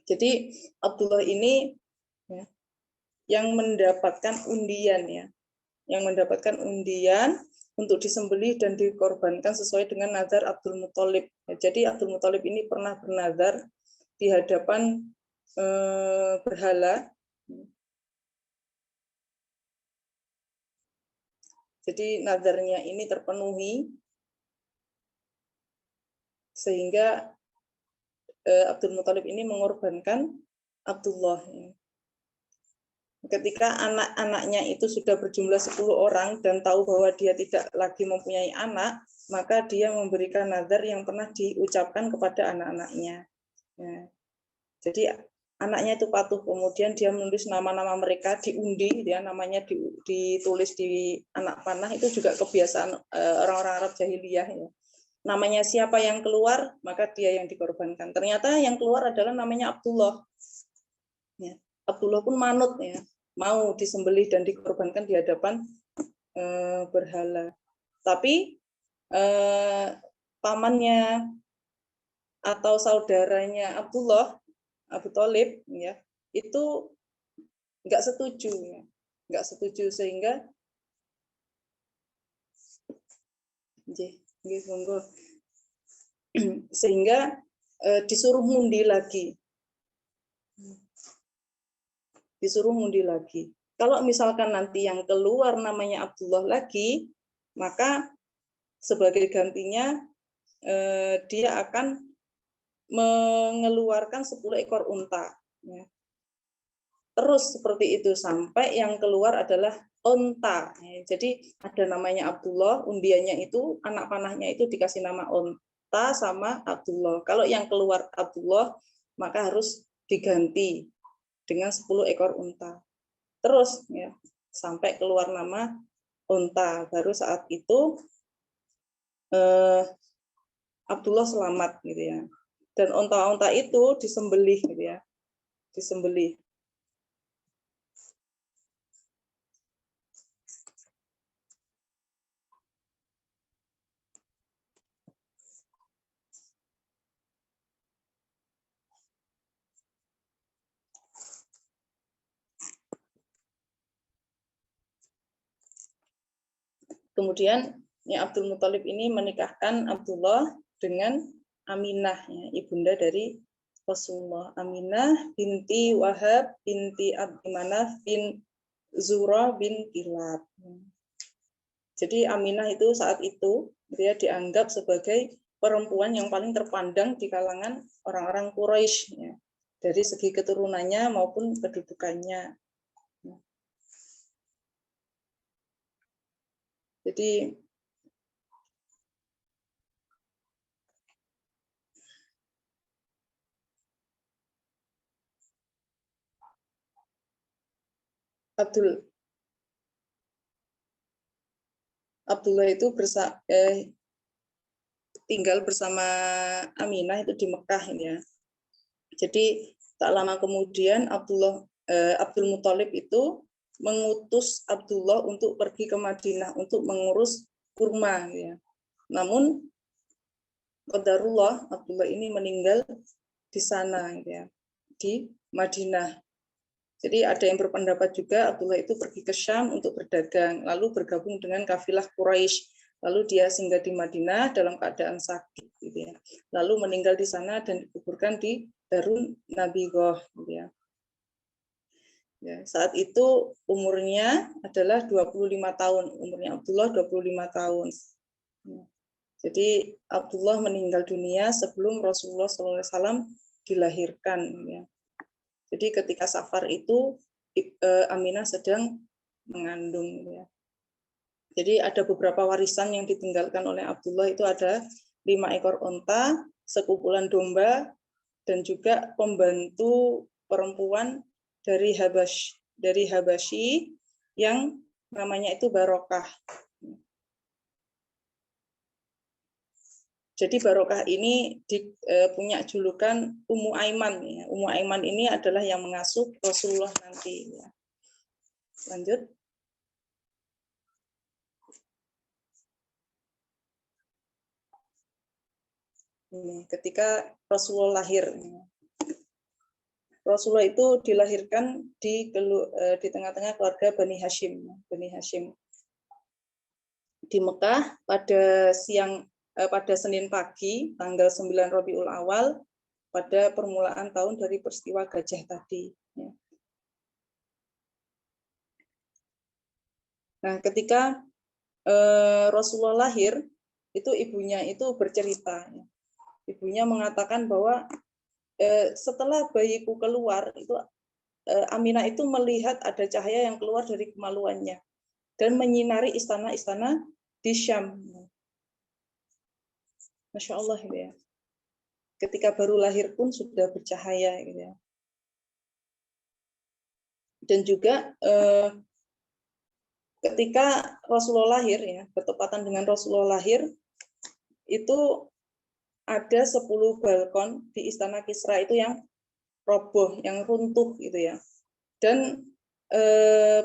Jadi Abdullah ini ya, yang mendapatkan undian ya, yang mendapatkan undian untuk disembelih dan dikorbankan sesuai dengan nazar Abdul Muthalib. Jadi Abdul Muthalib ini pernah bernazar di hadapan berhala. Jadi nazarnya ini terpenuhi sehingga Abdul Muthalib ini mengorbankan Abdullah. Ketika anak-anaknya itu sudah berjumlah 10 orang dan tahu bahwa dia tidak lagi mempunyai anak, maka dia memberikan nazar yang pernah diucapkan kepada anak-anaknya. Ya. Jadi anaknya itu patuh, kemudian dia menulis nama-nama mereka, diundi, dia namanya ditulis di anak panah. Itu juga kebiasaan orang-orang Arab jahiliyah. Ya. Namanya siapa yang keluar, maka dia yang dikorbankan. Ternyata yang keluar adalah namanya Abdullah. Ya. Abdullah pun manut, ya, mau disembelih dan dikorbankan di hadapan berhala. Tapi pamannya atau saudaranya Abdullah, Abu Thalib, ya, itu nggak setuju, ya. Nggak setuju sehingga sehingga disuruh ngundi lagi. Disuruh ngundi lagi. Kalau misalkan nanti yang keluar namanya Abdullah lagi, maka sebagai gantinya dia akan mengeluarkan 10 ekor unta. Ya. Terus seperti itu sampai yang keluar adalah unta. Jadi ada namanya Abdullah, undiannya itu anak panahnya itu dikasih nama unta sama Abdullah. Kalau yang keluar Abdullah maka harus diganti dengan 10 ekor unta. Terus ya sampai keluar nama unta. Baru saat itu Abdullah selamat gitu ya. Dan unta-unta itu disembelih gitu ya. Disembelih. Kemudian ya Abdul Muthalib ini menikahkan Abdullah dengan Aminah, ya, ibunda dari Rasulullah. Aminah binti Wahab binti Abdimanaf bin Zura bin Kilab. Jadi Aminah itu saat itu dia dianggap sebagai perempuan yang paling terpandang di kalangan orang-orang Quraisy, ya, dari segi keturunannya maupun kedudukannya. Jadi Abdullah itu tinggal bersama Aminah itu di Mekah ya. Jadi tak lama kemudian Abdul Muthalib itu mengutus Abdullah untuk pergi ke Madinah untuk mengurus kurma ya. Namun qadarullah Abdullah ini meninggal di sana ya, di Madinah. Jadi ada yang berpendapat juga Abdullah itu pergi ke Syam untuk berdagang, lalu bergabung dengan kafilah Quraisy. Lalu dia singgah di Madinah dalam keadaan sakit, gitu ya. Lalu meninggal di sana dan dikuburkan di Darun Nabigoh, gitu ya. Ya, saat itu umurnya adalah 25 tahun, umurnya Abdullah 25 tahun. Ya. Jadi Abdullah meninggal dunia sebelum Rasulullah SAW dilahirkan. Ya. Jadi ketika Safar itu Aminah sedang mengandung. Ya. Jadi ada beberapa warisan yang ditinggalkan oleh Abdullah itu ada 5 ekor unta, sekumpulan domba, dan juga pembantu perempuan dari Habasyi yang namanya itu Barokah. Jadi Barokah ini punya julukan Ummu Aiman. Ya. Ummu Aiman ini adalah yang mengasuh Rasulullah nanti. Ya. Lanjut. Ini, ketika Rasulullah lahir. Rasulullah itu dilahirkan di tengah-tengah keluarga Bani Hashim. Bani Hashim. Di Mekah pada Senin pagi tanggal 9 Rabiul Awal pada permulaan tahun dari peristiwa gajah tadi. Nah, ketika Rasulullah lahir, itu ibunya itu bercerita. Ibunya mengatakan bahwa setelah bayiku keluar, itu Aminah itu melihat ada cahaya yang keluar dari kemaluannya dan menyinari istana-istana di Syam. Masya Allah, gitu ya. Ketika baru lahir pun sudah bercahaya, gitu ya. Dan juga ketika Rasulullah lahir, ya, bertepatan dengan Rasulullah lahir, itu ada 10 balkon di Istana Kisra itu yang roboh, yang runtuh, gitu ya. Dan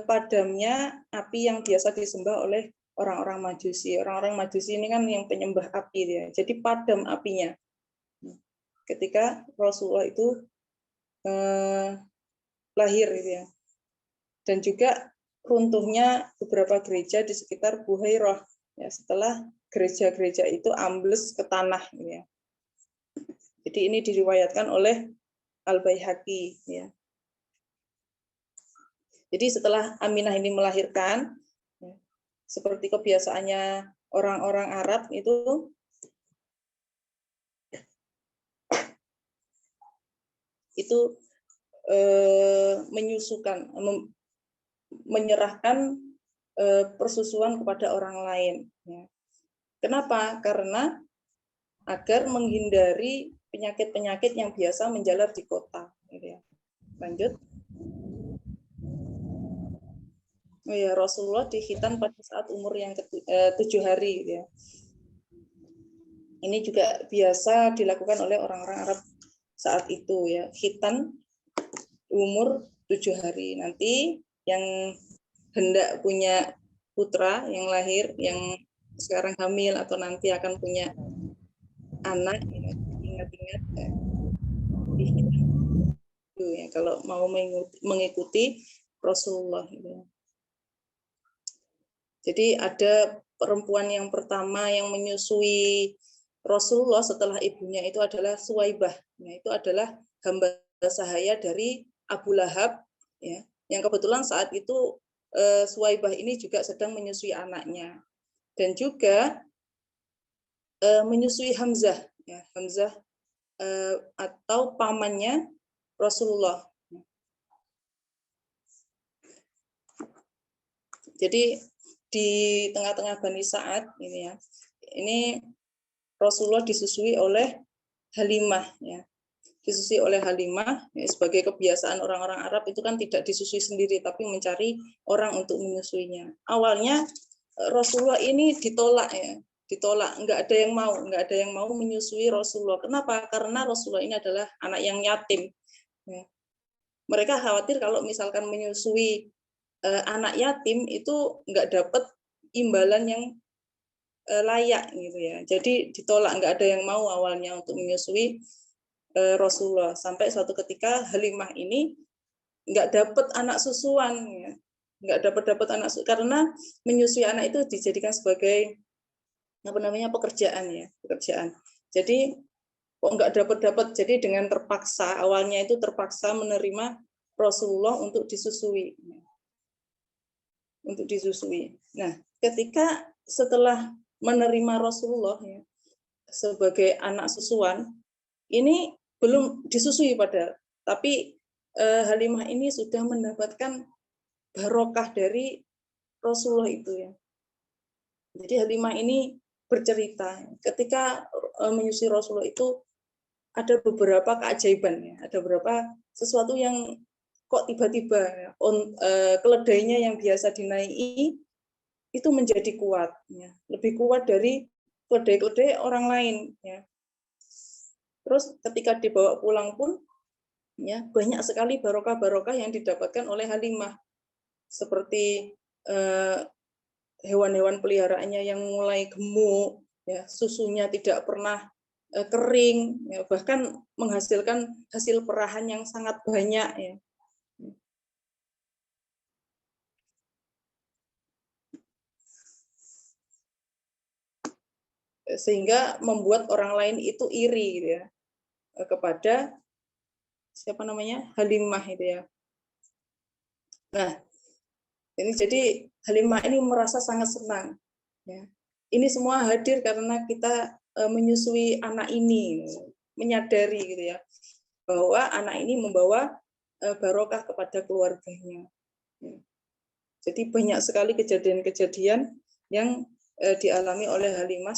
padamnya api yang biasa disembah oleh orang-orang Majusi. Orang-orang Majusi ini kan yang penyembah api, ya. Jadi padam apinya. Ketika Rasulullah itu lahir, gitu ya. Dan juga runtuhnya beberapa gereja di sekitar Buhairah, ya, setelah gereja-gereja itu ambles ke tanah, ya. Jadi ini diriwayatkan oleh Al-Baihaqi, ya. Jadi setelah Aminah ini melahirkan, ya, seperti kebiasaannya orang-orang Arab itu menyusukan, menyerahkan persusuan kepada orang lain. Ya. Kenapa? Karena agar menghindari penyakit-penyakit yang biasa menjalar di kota. Ya. Lanjut. Oh ya, Rasulullah dikhitan pada saat umur yang 7 hari. Ya. Ini juga biasa dilakukan oleh orang-orang Arab saat itu, ya. Khitan umur 7 hari. Nanti yang hendak punya putra yang lahir, yang sekarang hamil atau nanti akan punya anak, ya, ingat-ingat ya, kalau mau mengikuti Rasulullah. Ya. Jadi ada perempuan yang pertama yang menyusui Rasulullah setelah ibunya itu adalah Suwaibah. Nah, itu adalah hamba sahaya dari Abu Lahab, ya, yang kebetulan saat itu Suwaibah ini juga sedang menyusui anaknya, dan juga menyusui Hamzah, ya, Hamzah atau pamannya Rasulullah. Jadi di tengah-tengah Bani Sa'ad ini, ya, ini Rasulullah disusui oleh Halimah, ya. Disusui oleh Halimah, ya, sebagai kebiasaan orang-orang Arab itu kan tidak disusui sendiri tapi mencari orang untuk menyusuinya. Awalnya Rasulullah ini ditolak, ya. Ditolak, nggak ada yang mau menyusui Rasulullah. Kenapa? Karena Rasulullah ini adalah anak yang yatim. Ya. Mereka khawatir kalau misalkan menyusui anak yatim itu nggak dapat imbalan yang layak, gitu ya. Jadi ditolak, nggak ada yang mau awalnya untuk menyusui Rasulullah. Sampai suatu ketika Halimah ini nggak dapat anak susuan, ya. Nggak dapat anak susuan karena menyusui anak itu dijadikan sebagai pekerjaan, ya, pekerjaan. Jadi kok nggak dapat, jadi dengan terpaksa, awalnya itu terpaksa menerima Rasulullah untuk disusui. Nah, ketika setelah menerima Rasulullah, ya, sebagai anak susuan, ini belum disusui padahal, tapi Halimah ini sudah mendapatkan barokah dari Rasulullah itu, ya. Jadi Halimah ini bercerita ketika menyusui Rasulullah itu ada beberapa keajaiban, ya. Ada beberapa sesuatu yang kok tiba-tiba, ya, keledainya yang biasa dinaiki itu menjadi kuat, ya. Lebih kuat dari kode-kode orang lain ya. Terus ketika dibawa pulang pun ya banyak sekali barokah-barokah yang didapatkan oleh Halimah, seperti hewan-hewan peliharaannya yang mulai gemuk, ya, susunya tidak pernah kering, ya, bahkan menghasilkan hasil perahan yang sangat banyak ya. Sehingga membuat orang lain itu iri gitu ya, kepada siapa namanya, Halimah itu ya. Nah, ini jadi Halimah ini merasa sangat senang ya. Ini semua hadir karena kita menyusui anak ini, menyadari gitu ya, bahwa anak ini membawa barokah kepada keluarganya. Jadi banyak sekali kejadian-kejadian yang dialami oleh Halimah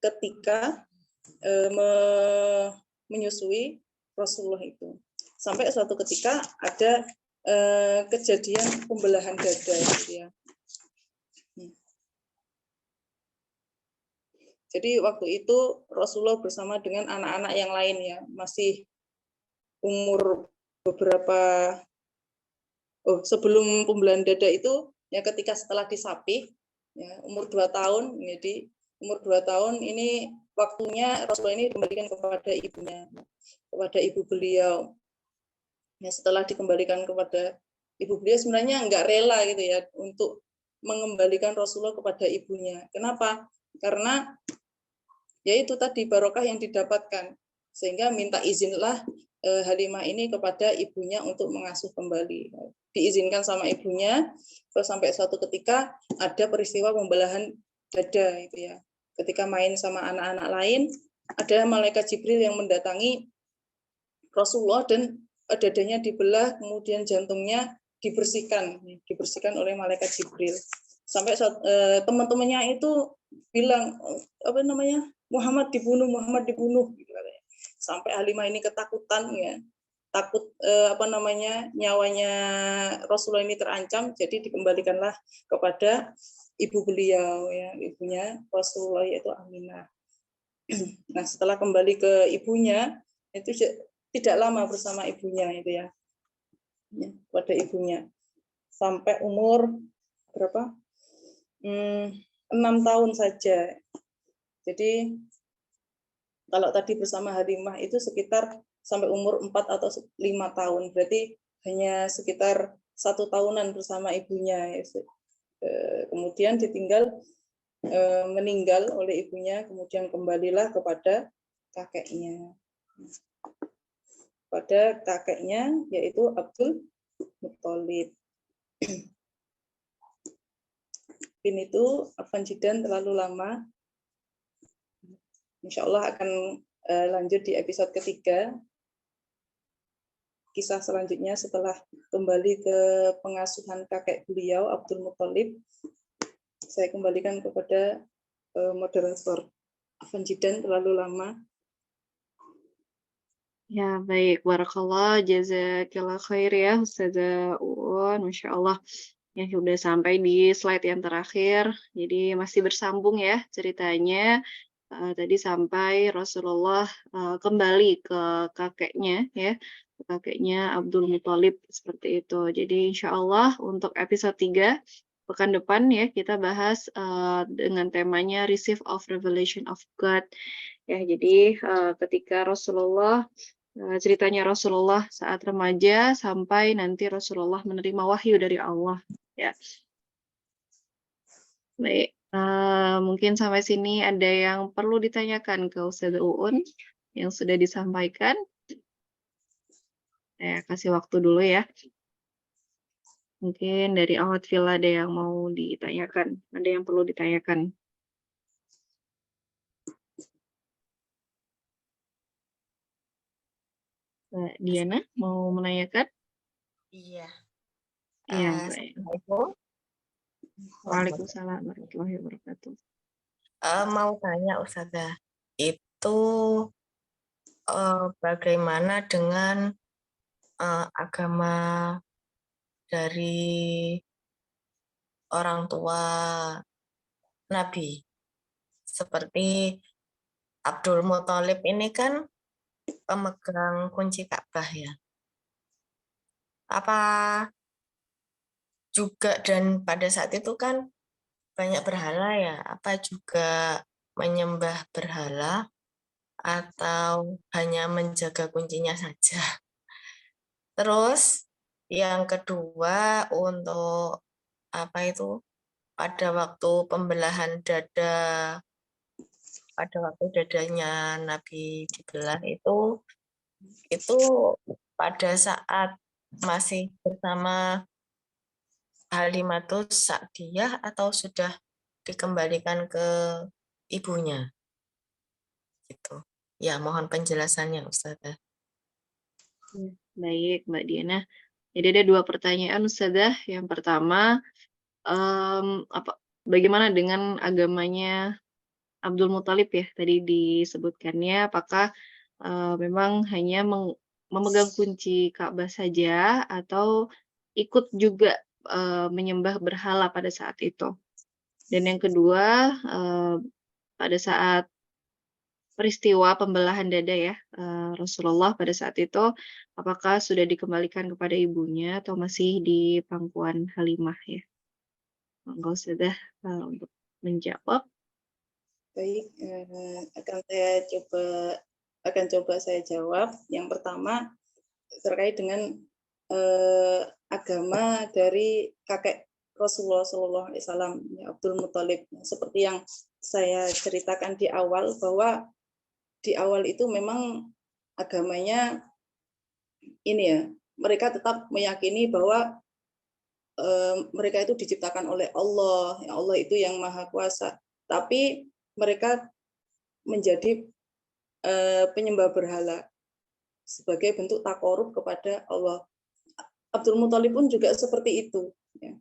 ketika menyusui Rasulullah itu. Sampai suatu ketika ada kejadian pembelahan dada gitu ya. Jadi waktu itu Rasulullah bersama dengan anak-anak yang lain ya, masih umur beberapa sebelum pembelahan dada itu ya, ketika setelah disapih ya, umur 2 tahun. Jadi umur 2 tahun ini waktunya Rasulullah ini dikembalikan kepada ibunya, kepada ibu beliau. Ya, setelah dikembalikan kepada ibu beliau, sebenarnya nggak rela gitu ya untuk mengembalikan Rasulullah kepada ibunya. Kenapa? Karena ya itu tadi barokah yang didapatkan, sehingga minta izinlah Halimah ini kepada ibunya untuk mengasuh kembali. Diizinkan sama ibunya, terus sampai suatu ketika ada peristiwa pembelahan dada itu ya. Ketika main sama anak-anak lain, ada malaikat Jibril yang mendatangi Rasulullah dan dadanya dibelah, kemudian jantungnya dibersihkan oleh malaikat Jibril. Sampai teman-temannya itu bilang, apa namanya, Muhammad dibunuh gitu katanya. Sampai Halimah ini ketakutan ya, takut nyawanya Rasulullah ini terancam, jadi dikembalikanlah kepada ibu beliau ya, ibunya Rasulullah yaitu Aminah. Nah, setelah kembali ke ibunya itu tidak lama bersama ibunya itu ya, pada ibunya sampai umur berapa? 6 tahun saja. Jadi kalau tadi bersama Halimah itu sekitar sampai umur 4 atau 5 tahun, berarti hanya sekitar 1 tahunan bersama ibunya. Kemudian meninggal oleh ibunya, kemudian kembalilah kepada kakeknya. Pada kakeknya yaitu Abdul Muthalib. Pin itu Afanjidan terlalu lama. Insya Allah akan lanjut di episode ketiga. Kisah selanjutnya setelah kembali ke pengasuhan kakek beliau Abdul Muthalib, saya kembalikan kepada moderator. Afanjidan terlalu lama. Ya, baik. Barakallah, jazakillah khair ya, Ustazah Uun. Masya Allah. Ya, sudah sampai di slide yang terakhir. Jadi masih bersambung ya ceritanya. Tadi sampai Rasulullah kembali ke kakeknya ya. Kakeknya Abdul Muthalib seperti itu. Jadi insya Allah untuk episode 3 pekan depan ya kita bahas dengan temanya Receive of Revelation of God. Ya, jadi ketika Rasulullah ceritanya Rasulullah saat remaja sampai nanti Rasulullah menerima wahyu dari Allah ya. Baik, mungkin sampai sini ada yang perlu ditanyakan ke Ustazah Uun yang sudah disampaikan. Saya kasih waktu dulu ya. Mungkin dari Awad Villa ada yang mau ditanyakan, ada yang perlu ditanyakan. Mbak Diana mau menanyakan? Iya. Iya, baik. Assalamualaikum. Waalaikumsalam warahmatullahi wabarakatuh. Mau tanya Ustazah, itu bagaimana dengan agama dari orang tua Nabi? seperti Abdul Muthalib ini kan pemegang kunci Ka'bah ya. Apa juga dan pada saat itu kan banyak berhala ya, apa juga menyembah berhala atau hanya menjaga kuncinya saja? Terus yang kedua untuk apa itu pada waktu pembelahan dada, pada waktu dadanya Nabi dibelah itu pada saat masih bersama Halimatus Sa'diyah atau sudah dikembalikan ke ibunya gitu. Ya, mohon penjelasannya Ustazah. Baik, Mbak Diana. Jadi ada 2 pertanyaan Ustazah. Yang pertama, bagaimana dengan agamanya Abdul Muthalib ya? Tadi disebutkannya apakah memang hanya memegang kunci Ka'bah saja atau ikut juga menyembah berhala pada saat itu? Dan yang kedua, pada saat peristiwa pembelahan dada ya, Rasulullah pada saat itu, apakah sudah dikembalikan kepada ibunya atau masih di pangkuan Halimah ya? Monggo Ustazah, untuk menjawab. Baik, akan coba saya jawab. Yang pertama terkait dengan agama dari kakek Rasulullah SAW, Abdul Muthalib. Seperti yang saya ceritakan di awal, bahwa di awal itu memang agamanya ini ya, mereka tetap meyakini bahwa mereka itu diciptakan oleh Allah, ya Allah itu yang maha kuasa. Tapi mereka menjadi penyembah berhala sebagai bentuk takorub kepada Allah. Abdul Muthalib pun juga seperti itu. Ya.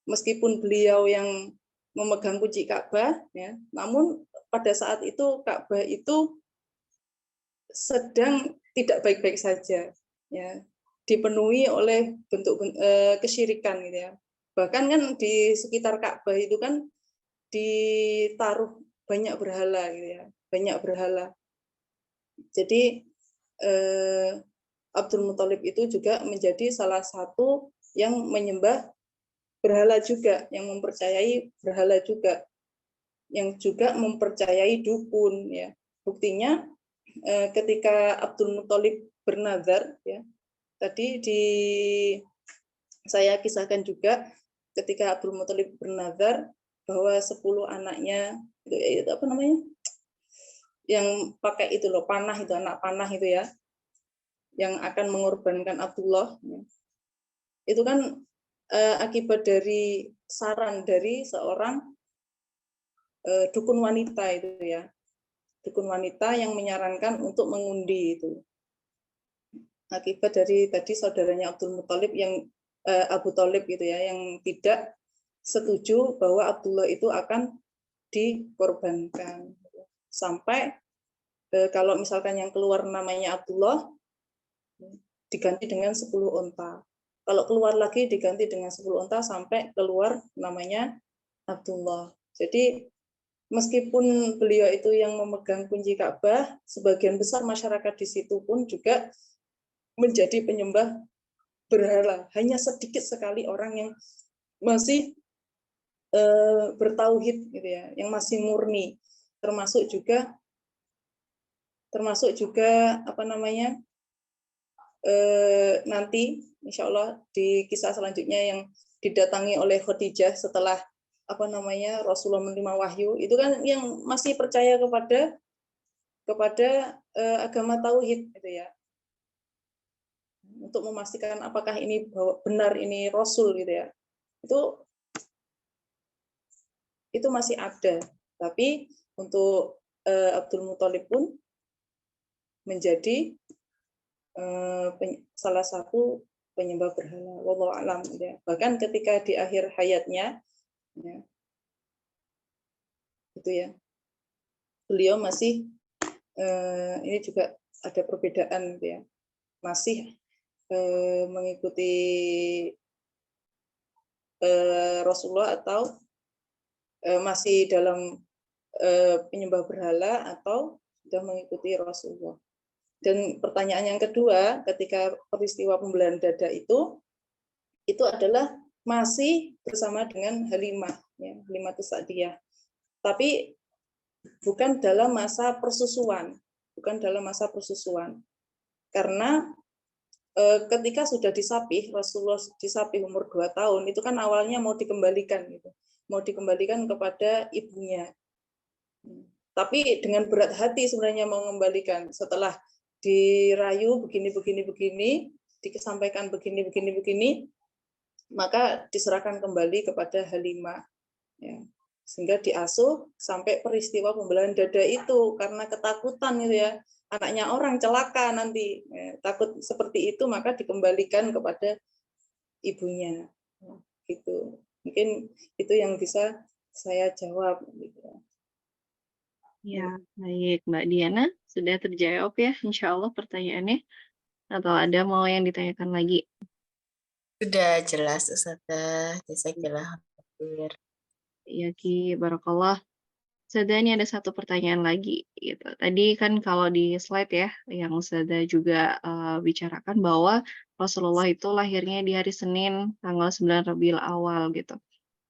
Meskipun beliau yang memegang kunci Ka'bah, ya, namun pada saat itu Ka'bah itu sedang tidak baik-baik saja, ya, dipenuhi oleh bentuk kesyirikan, gitu ya. Bahkan kan di sekitar Ka'bah itu kan ditaruh banyak berhala, gitu ya, banyak berhala. Jadi Abdul Muthalib itu juga menjadi salah satu yang menyembah berhala juga, yang mempercayai berhala juga, yang juga mempercayai dukun ya. Buktinya ketika Abdul Muthalib bernazar ya, tadi saya kisahkan juga ketika Abdul Muthalib bernazar bahwa 10 anaknya itu apa namanya? Yang pakai itu loh, panah itu, anak panah itu ya, yang akan mengorbankan Abdullah. Itu kan akibat dari saran dari seorang dukun wanita itu ya. Dukun wanita yang menyarankan untuk mengundi itu. Akibat dari tadi saudaranya Abdul Muthalib yang Abu Thalib gitu ya, yang tidak setuju bahwa Abdullah itu akan dikorbankan. Sampai kalau misalkan yang keluar namanya Abdullah, diganti dengan 10 unta. Kalau keluar lagi diganti dengan 10 unta sampai keluar namanya Abdullah. Jadi meskipun beliau itu yang memegang kunci Ka'bah, sebagian besar masyarakat di situ pun juga menjadi penyembah berhala. Hanya sedikit sekali orang yang masih bertauhid gitu ya, yang masih murni, termasuk juga apa namanya, nanti insya Allah di kisah selanjutnya yang didatangi oleh Khadijah setelah apa namanya Rasulullah menerima wahyu, itu kan yang masih percaya kepada agama tauhid gitu ya, untuk memastikan apakah ini benar ini Rasul gitu ya, itu masih ada. Tapi untuk Abdul Muthalib pun menjadi salah satu penyembah berhala. Wallahu a'lam. Ya. Bahkan ketika di akhir hayatnya, ya, itu ya, beliau masih ini juga ada perbedaan, gitu ya, masih mengikuti Rasulullah atau masih dalam penyembah berhala atau sudah mengikuti Rasulullah. Dan pertanyaan yang kedua, ketika peristiwa pembelahan dada itu adalah masih bersama dengan Halimah, ya, Halimah Sa'diyah. Tapi bukan dalam masa persusuan, karena ketika sudah disapih, Rasulullah disapih umur 2 tahun, itu kan awalnya mau dikembalikan kepada ibunya. Tapi dengan berat hati sebenarnya mau mengembalikan, setelah dirayu begini, disampaikan begini, maka diserahkan kembali kepada Halimah. Ya. Sehingga diasuh sampai peristiwa pembelahan dada itu, karena ketakutan gitu ya, anaknya orang celaka nanti, ya, takut seperti itu, maka dikembalikan kepada ibunya. Gitu. Mungkin itu yang bisa saya jawab. Gitu. Ya, baik Mbak Diana, sudah terjawab ya insya Allah pertanyaannya, atau ada mau yang ditanyakan lagi? Sudah jelas Ustazah, jazakallah khair. Ya Ki, barakallah. Ustazah, ini ada satu pertanyaan lagi gitu. Tadi kan kalau di slide ya yang Ustazah juga bicarakan bahwa Rasulullah itu lahirnya di hari Senin tanggal 9 Rabiul Awal gitu.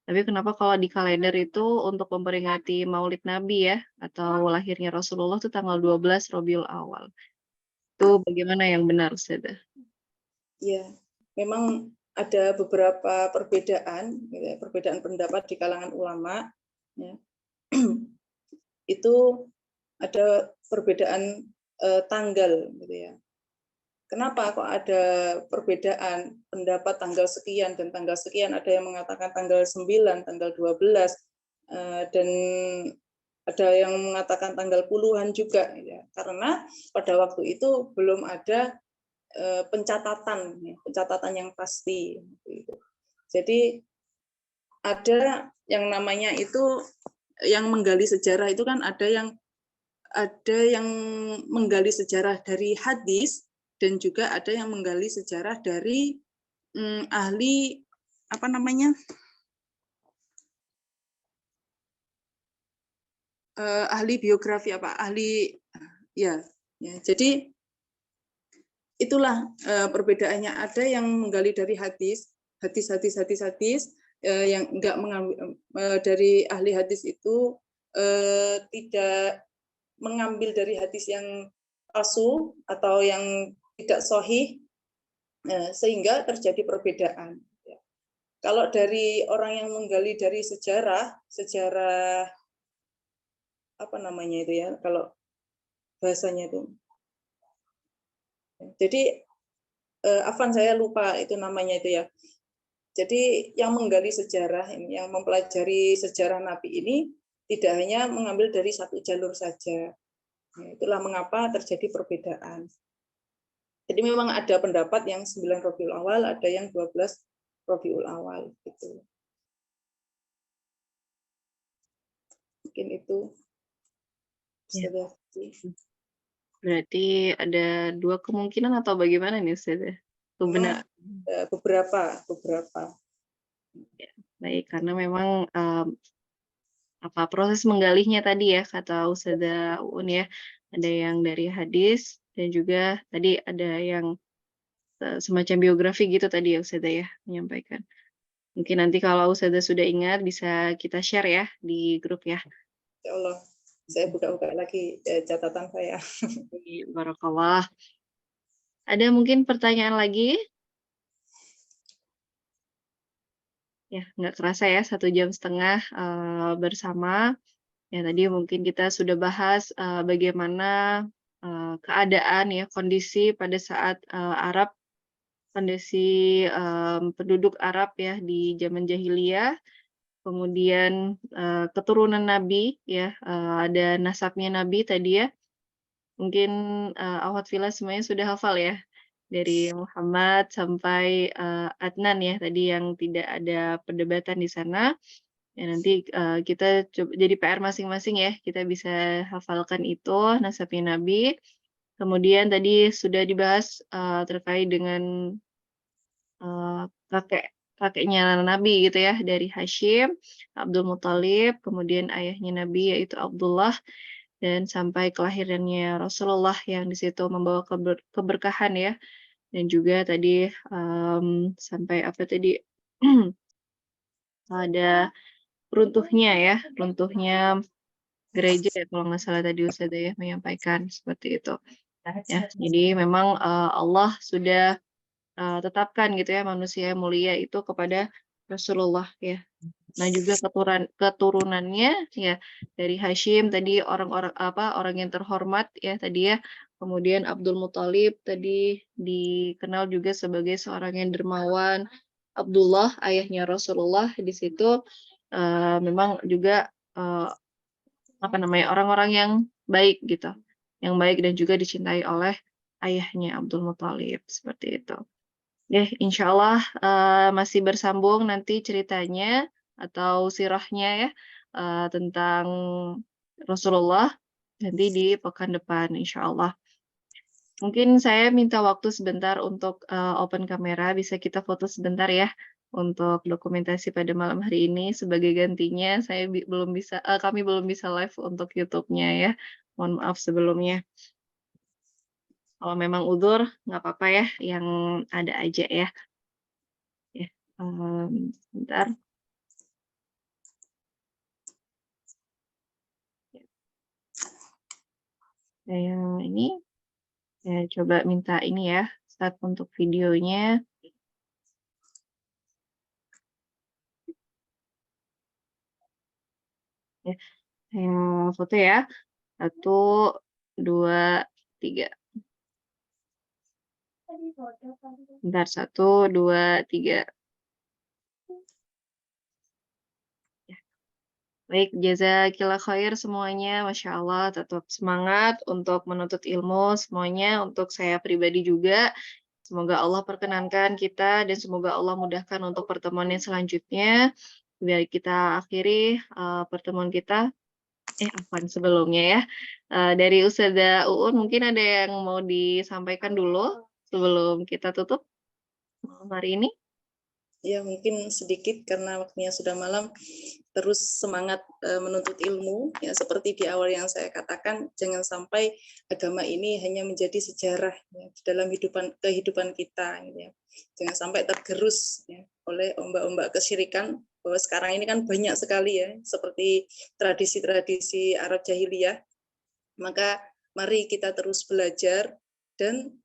Tapi kenapa kalau di kalender itu untuk memperingati Maulid Nabi ya atau lahirnya Rasulullah itu tanggal 12 Rabiul Awal. Itu bagaimana yang benar Ustazah? Ya, memang ada beberapa perbedaan, ya, perbedaan pendapat di kalangan ulama. Ya. Itu ada perbedaan tanggal, gitu ya. Kenapa kok ada perbedaan pendapat tanggal sekian dan tanggal sekian? Ada yang mengatakan tanggal 9, tanggal 12, dan ada yang mengatakan tanggal puluhan juga, ya. Karena pada waktu itu belum ada pencatatan yang pasti. Jadi ada yang namanya itu yang menggali sejarah itu kan ada yang menggali sejarah dari hadis dan juga ada yang menggali sejarah dari ahli ahli biografi jadi itulah perbedaannya. Ada yang menggali dari hadis yang enggak mengambil dari ahli hadis itu tidak mengambil dari hadis yang palsu atau yang tidak sahih, sehingga terjadi perbedaan. Kalau dari orang yang menggali dari sejarah apa namanya itu ya, kalau bahasanya itu. Jadi Afan saya lupa itu namanya itu ya. Jadi yang menggali sejarah ini, yang mempelajari sejarah Nabi ini tidak hanya mengambil dari satu jalur saja. Nah, itulah mengapa terjadi perbedaan. Jadi memang ada pendapat yang 9 Rabiul Awal, ada yang 12 Rabiul Awal gitu. Mungkin itu. Ya. Sudah. Berarti ada dua kemungkinan atau bagaimana nih Ustazah? Benar. Beberapa. Ya, baik, karena memang proses menggalihnya tadi ya kata Ustazah Uun ya, ada yang dari hadis dan juga tadi ada yang semacam biografi gitu tadi ya Ustazah ya menyampaikan. Mungkin nanti kalau Ustazah sudah ingat bisa kita share ya di grup ya. Ya Allah, saya buka-buka lagi catatan saya. Barakallah. Ada mungkin pertanyaan lagi? Ya, nggak kerasa ya 1 jam setengah bersama. Ya, tadi mungkin kita sudah bahas bagaimana keadaan ya kondisi pada saat kondisi penduduk Arab ya di zaman jahiliyah, kemudian keturunan Nabi ya, ada nasabnya Nabi tadi ya. Mungkin Ahwat Villa semuanya sudah hafal ya, dari Muhammad sampai Adnan ya tadi yang tidak ada perdebatan di sana. Ya nanti kita coba jadi PR masing-masing ya, kita bisa hafalkan itu nasabnya Nabi. Kemudian tadi sudah dibahas terkait dengan kakeknya Nabi gitu ya, dari Hashim, Abdul Muthalib, kemudian ayahnya Nabi yaitu Abdullah, dan sampai kelahirannya Rasulullah yang di situ membawa keberkahan ya, dan juga tadi sampai apa tadi ada runtuhnya gereja ya kalau nggak salah tadi Ustazah ya menyampaikan seperti itu. Ya, jadi memang Allah sudah tetapkan gitu ya manusia mulia itu kepada Rasulullah ya. Nah juga keturunannya ya dari Hashim tadi orang yang terhormat ya tadi ya. Kemudian Abdul Muthalib tadi dikenal juga sebagai seorang yang dermawan. Abdullah ayahnya Rasulullah di situ memang juga orang-orang yang baik gitu. Yang baik dan juga dicintai oleh ayahnya Abdul Muthalib seperti itu. Insya Allah masih bersambung nanti ceritanya atau sirahnya ya tentang Rasulullah nanti di pekan depan insya Allah. Mungkin saya minta waktu sebentar untuk open kamera, bisa kita foto sebentar ya untuk dokumentasi pada malam hari ini. Sebagai gantinya kami belum bisa live untuk YouTube-nya ya. Mohon maaf sebelumnya. Kalau memang udzur nggak apa-apa ya, yang ada aja ya. Ya, sebentar. Saya coba minta ini ya, start untuk videonya. Ya, saya foto ya. 1, 2, 3. Bentar, 1, 2, 3. Baik, jazakillah khair semuanya, Masya Allah, tetap semangat untuk menuntut ilmu semuanya, untuk saya pribadi juga. Semoga Allah perkenankan kita dan semoga Allah mudahkan untuk pertemuan yang selanjutnya. Biar kita akhiri pertemuan kita. Sebelumnya ya. Dari Ustazah Uun mungkin ada yang mau disampaikan dulu sebelum kita tutup malam hari ini? Ya, mungkin sedikit karena waktunya sudah malam. Terus semangat menuntut ilmu, ya seperti di awal yang saya katakan, jangan sampai agama ini hanya menjadi sejarah ya, dalam kehidupan kita. Gitu ya. Jangan sampai tergerus ya, oleh ombak-ombak kesyirikan, bahwa sekarang ini kan banyak sekali ya, seperti tradisi-tradisi Arab Jahiliyah. Maka mari kita terus belajar dan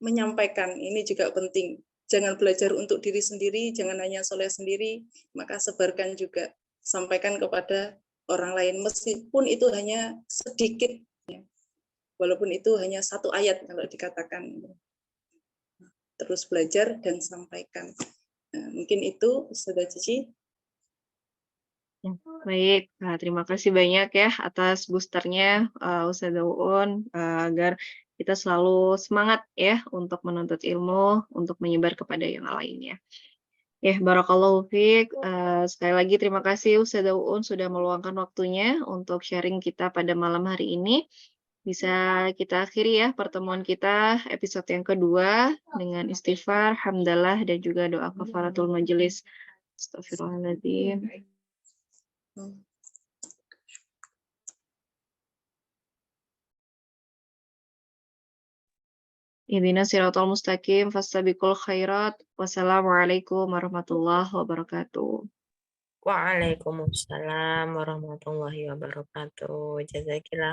menyampaikan, ini juga penting. Jangan belajar untuk diri sendiri, jangan hanya soleh sendiri, maka sebarkan juga, sampaikan kepada orang lain, meskipun itu hanya sedikit, ya. Walaupun itu hanya 1 ayat kalau dikatakan. Terus belajar dan sampaikan. Nah, mungkin itu, Ustazah Cici. Baik, terima kasih banyak ya atas boosternya Ustazah Uun agar kita selalu semangat ya untuk menuntut ilmu, untuk menyebar kepada yang lainnya. Barakallahu fiik. Sekali lagi terima kasih Ustazah Uun sudah meluangkan waktunya untuk sharing kita pada malam hari ini. Bisa kita akhiri ya pertemuan kita episode yang kedua dengan istighfar, hamdalah, dan juga doa kafaratul majelis. Astagfirullahaladzim. Ihdinas siratal mustaqim, fastabiqul khairat. Wassalamualaikum warahmatullahi wabarakatuh. Waalaikumsalam warahmatullahi wabarakatuh. Jazakillah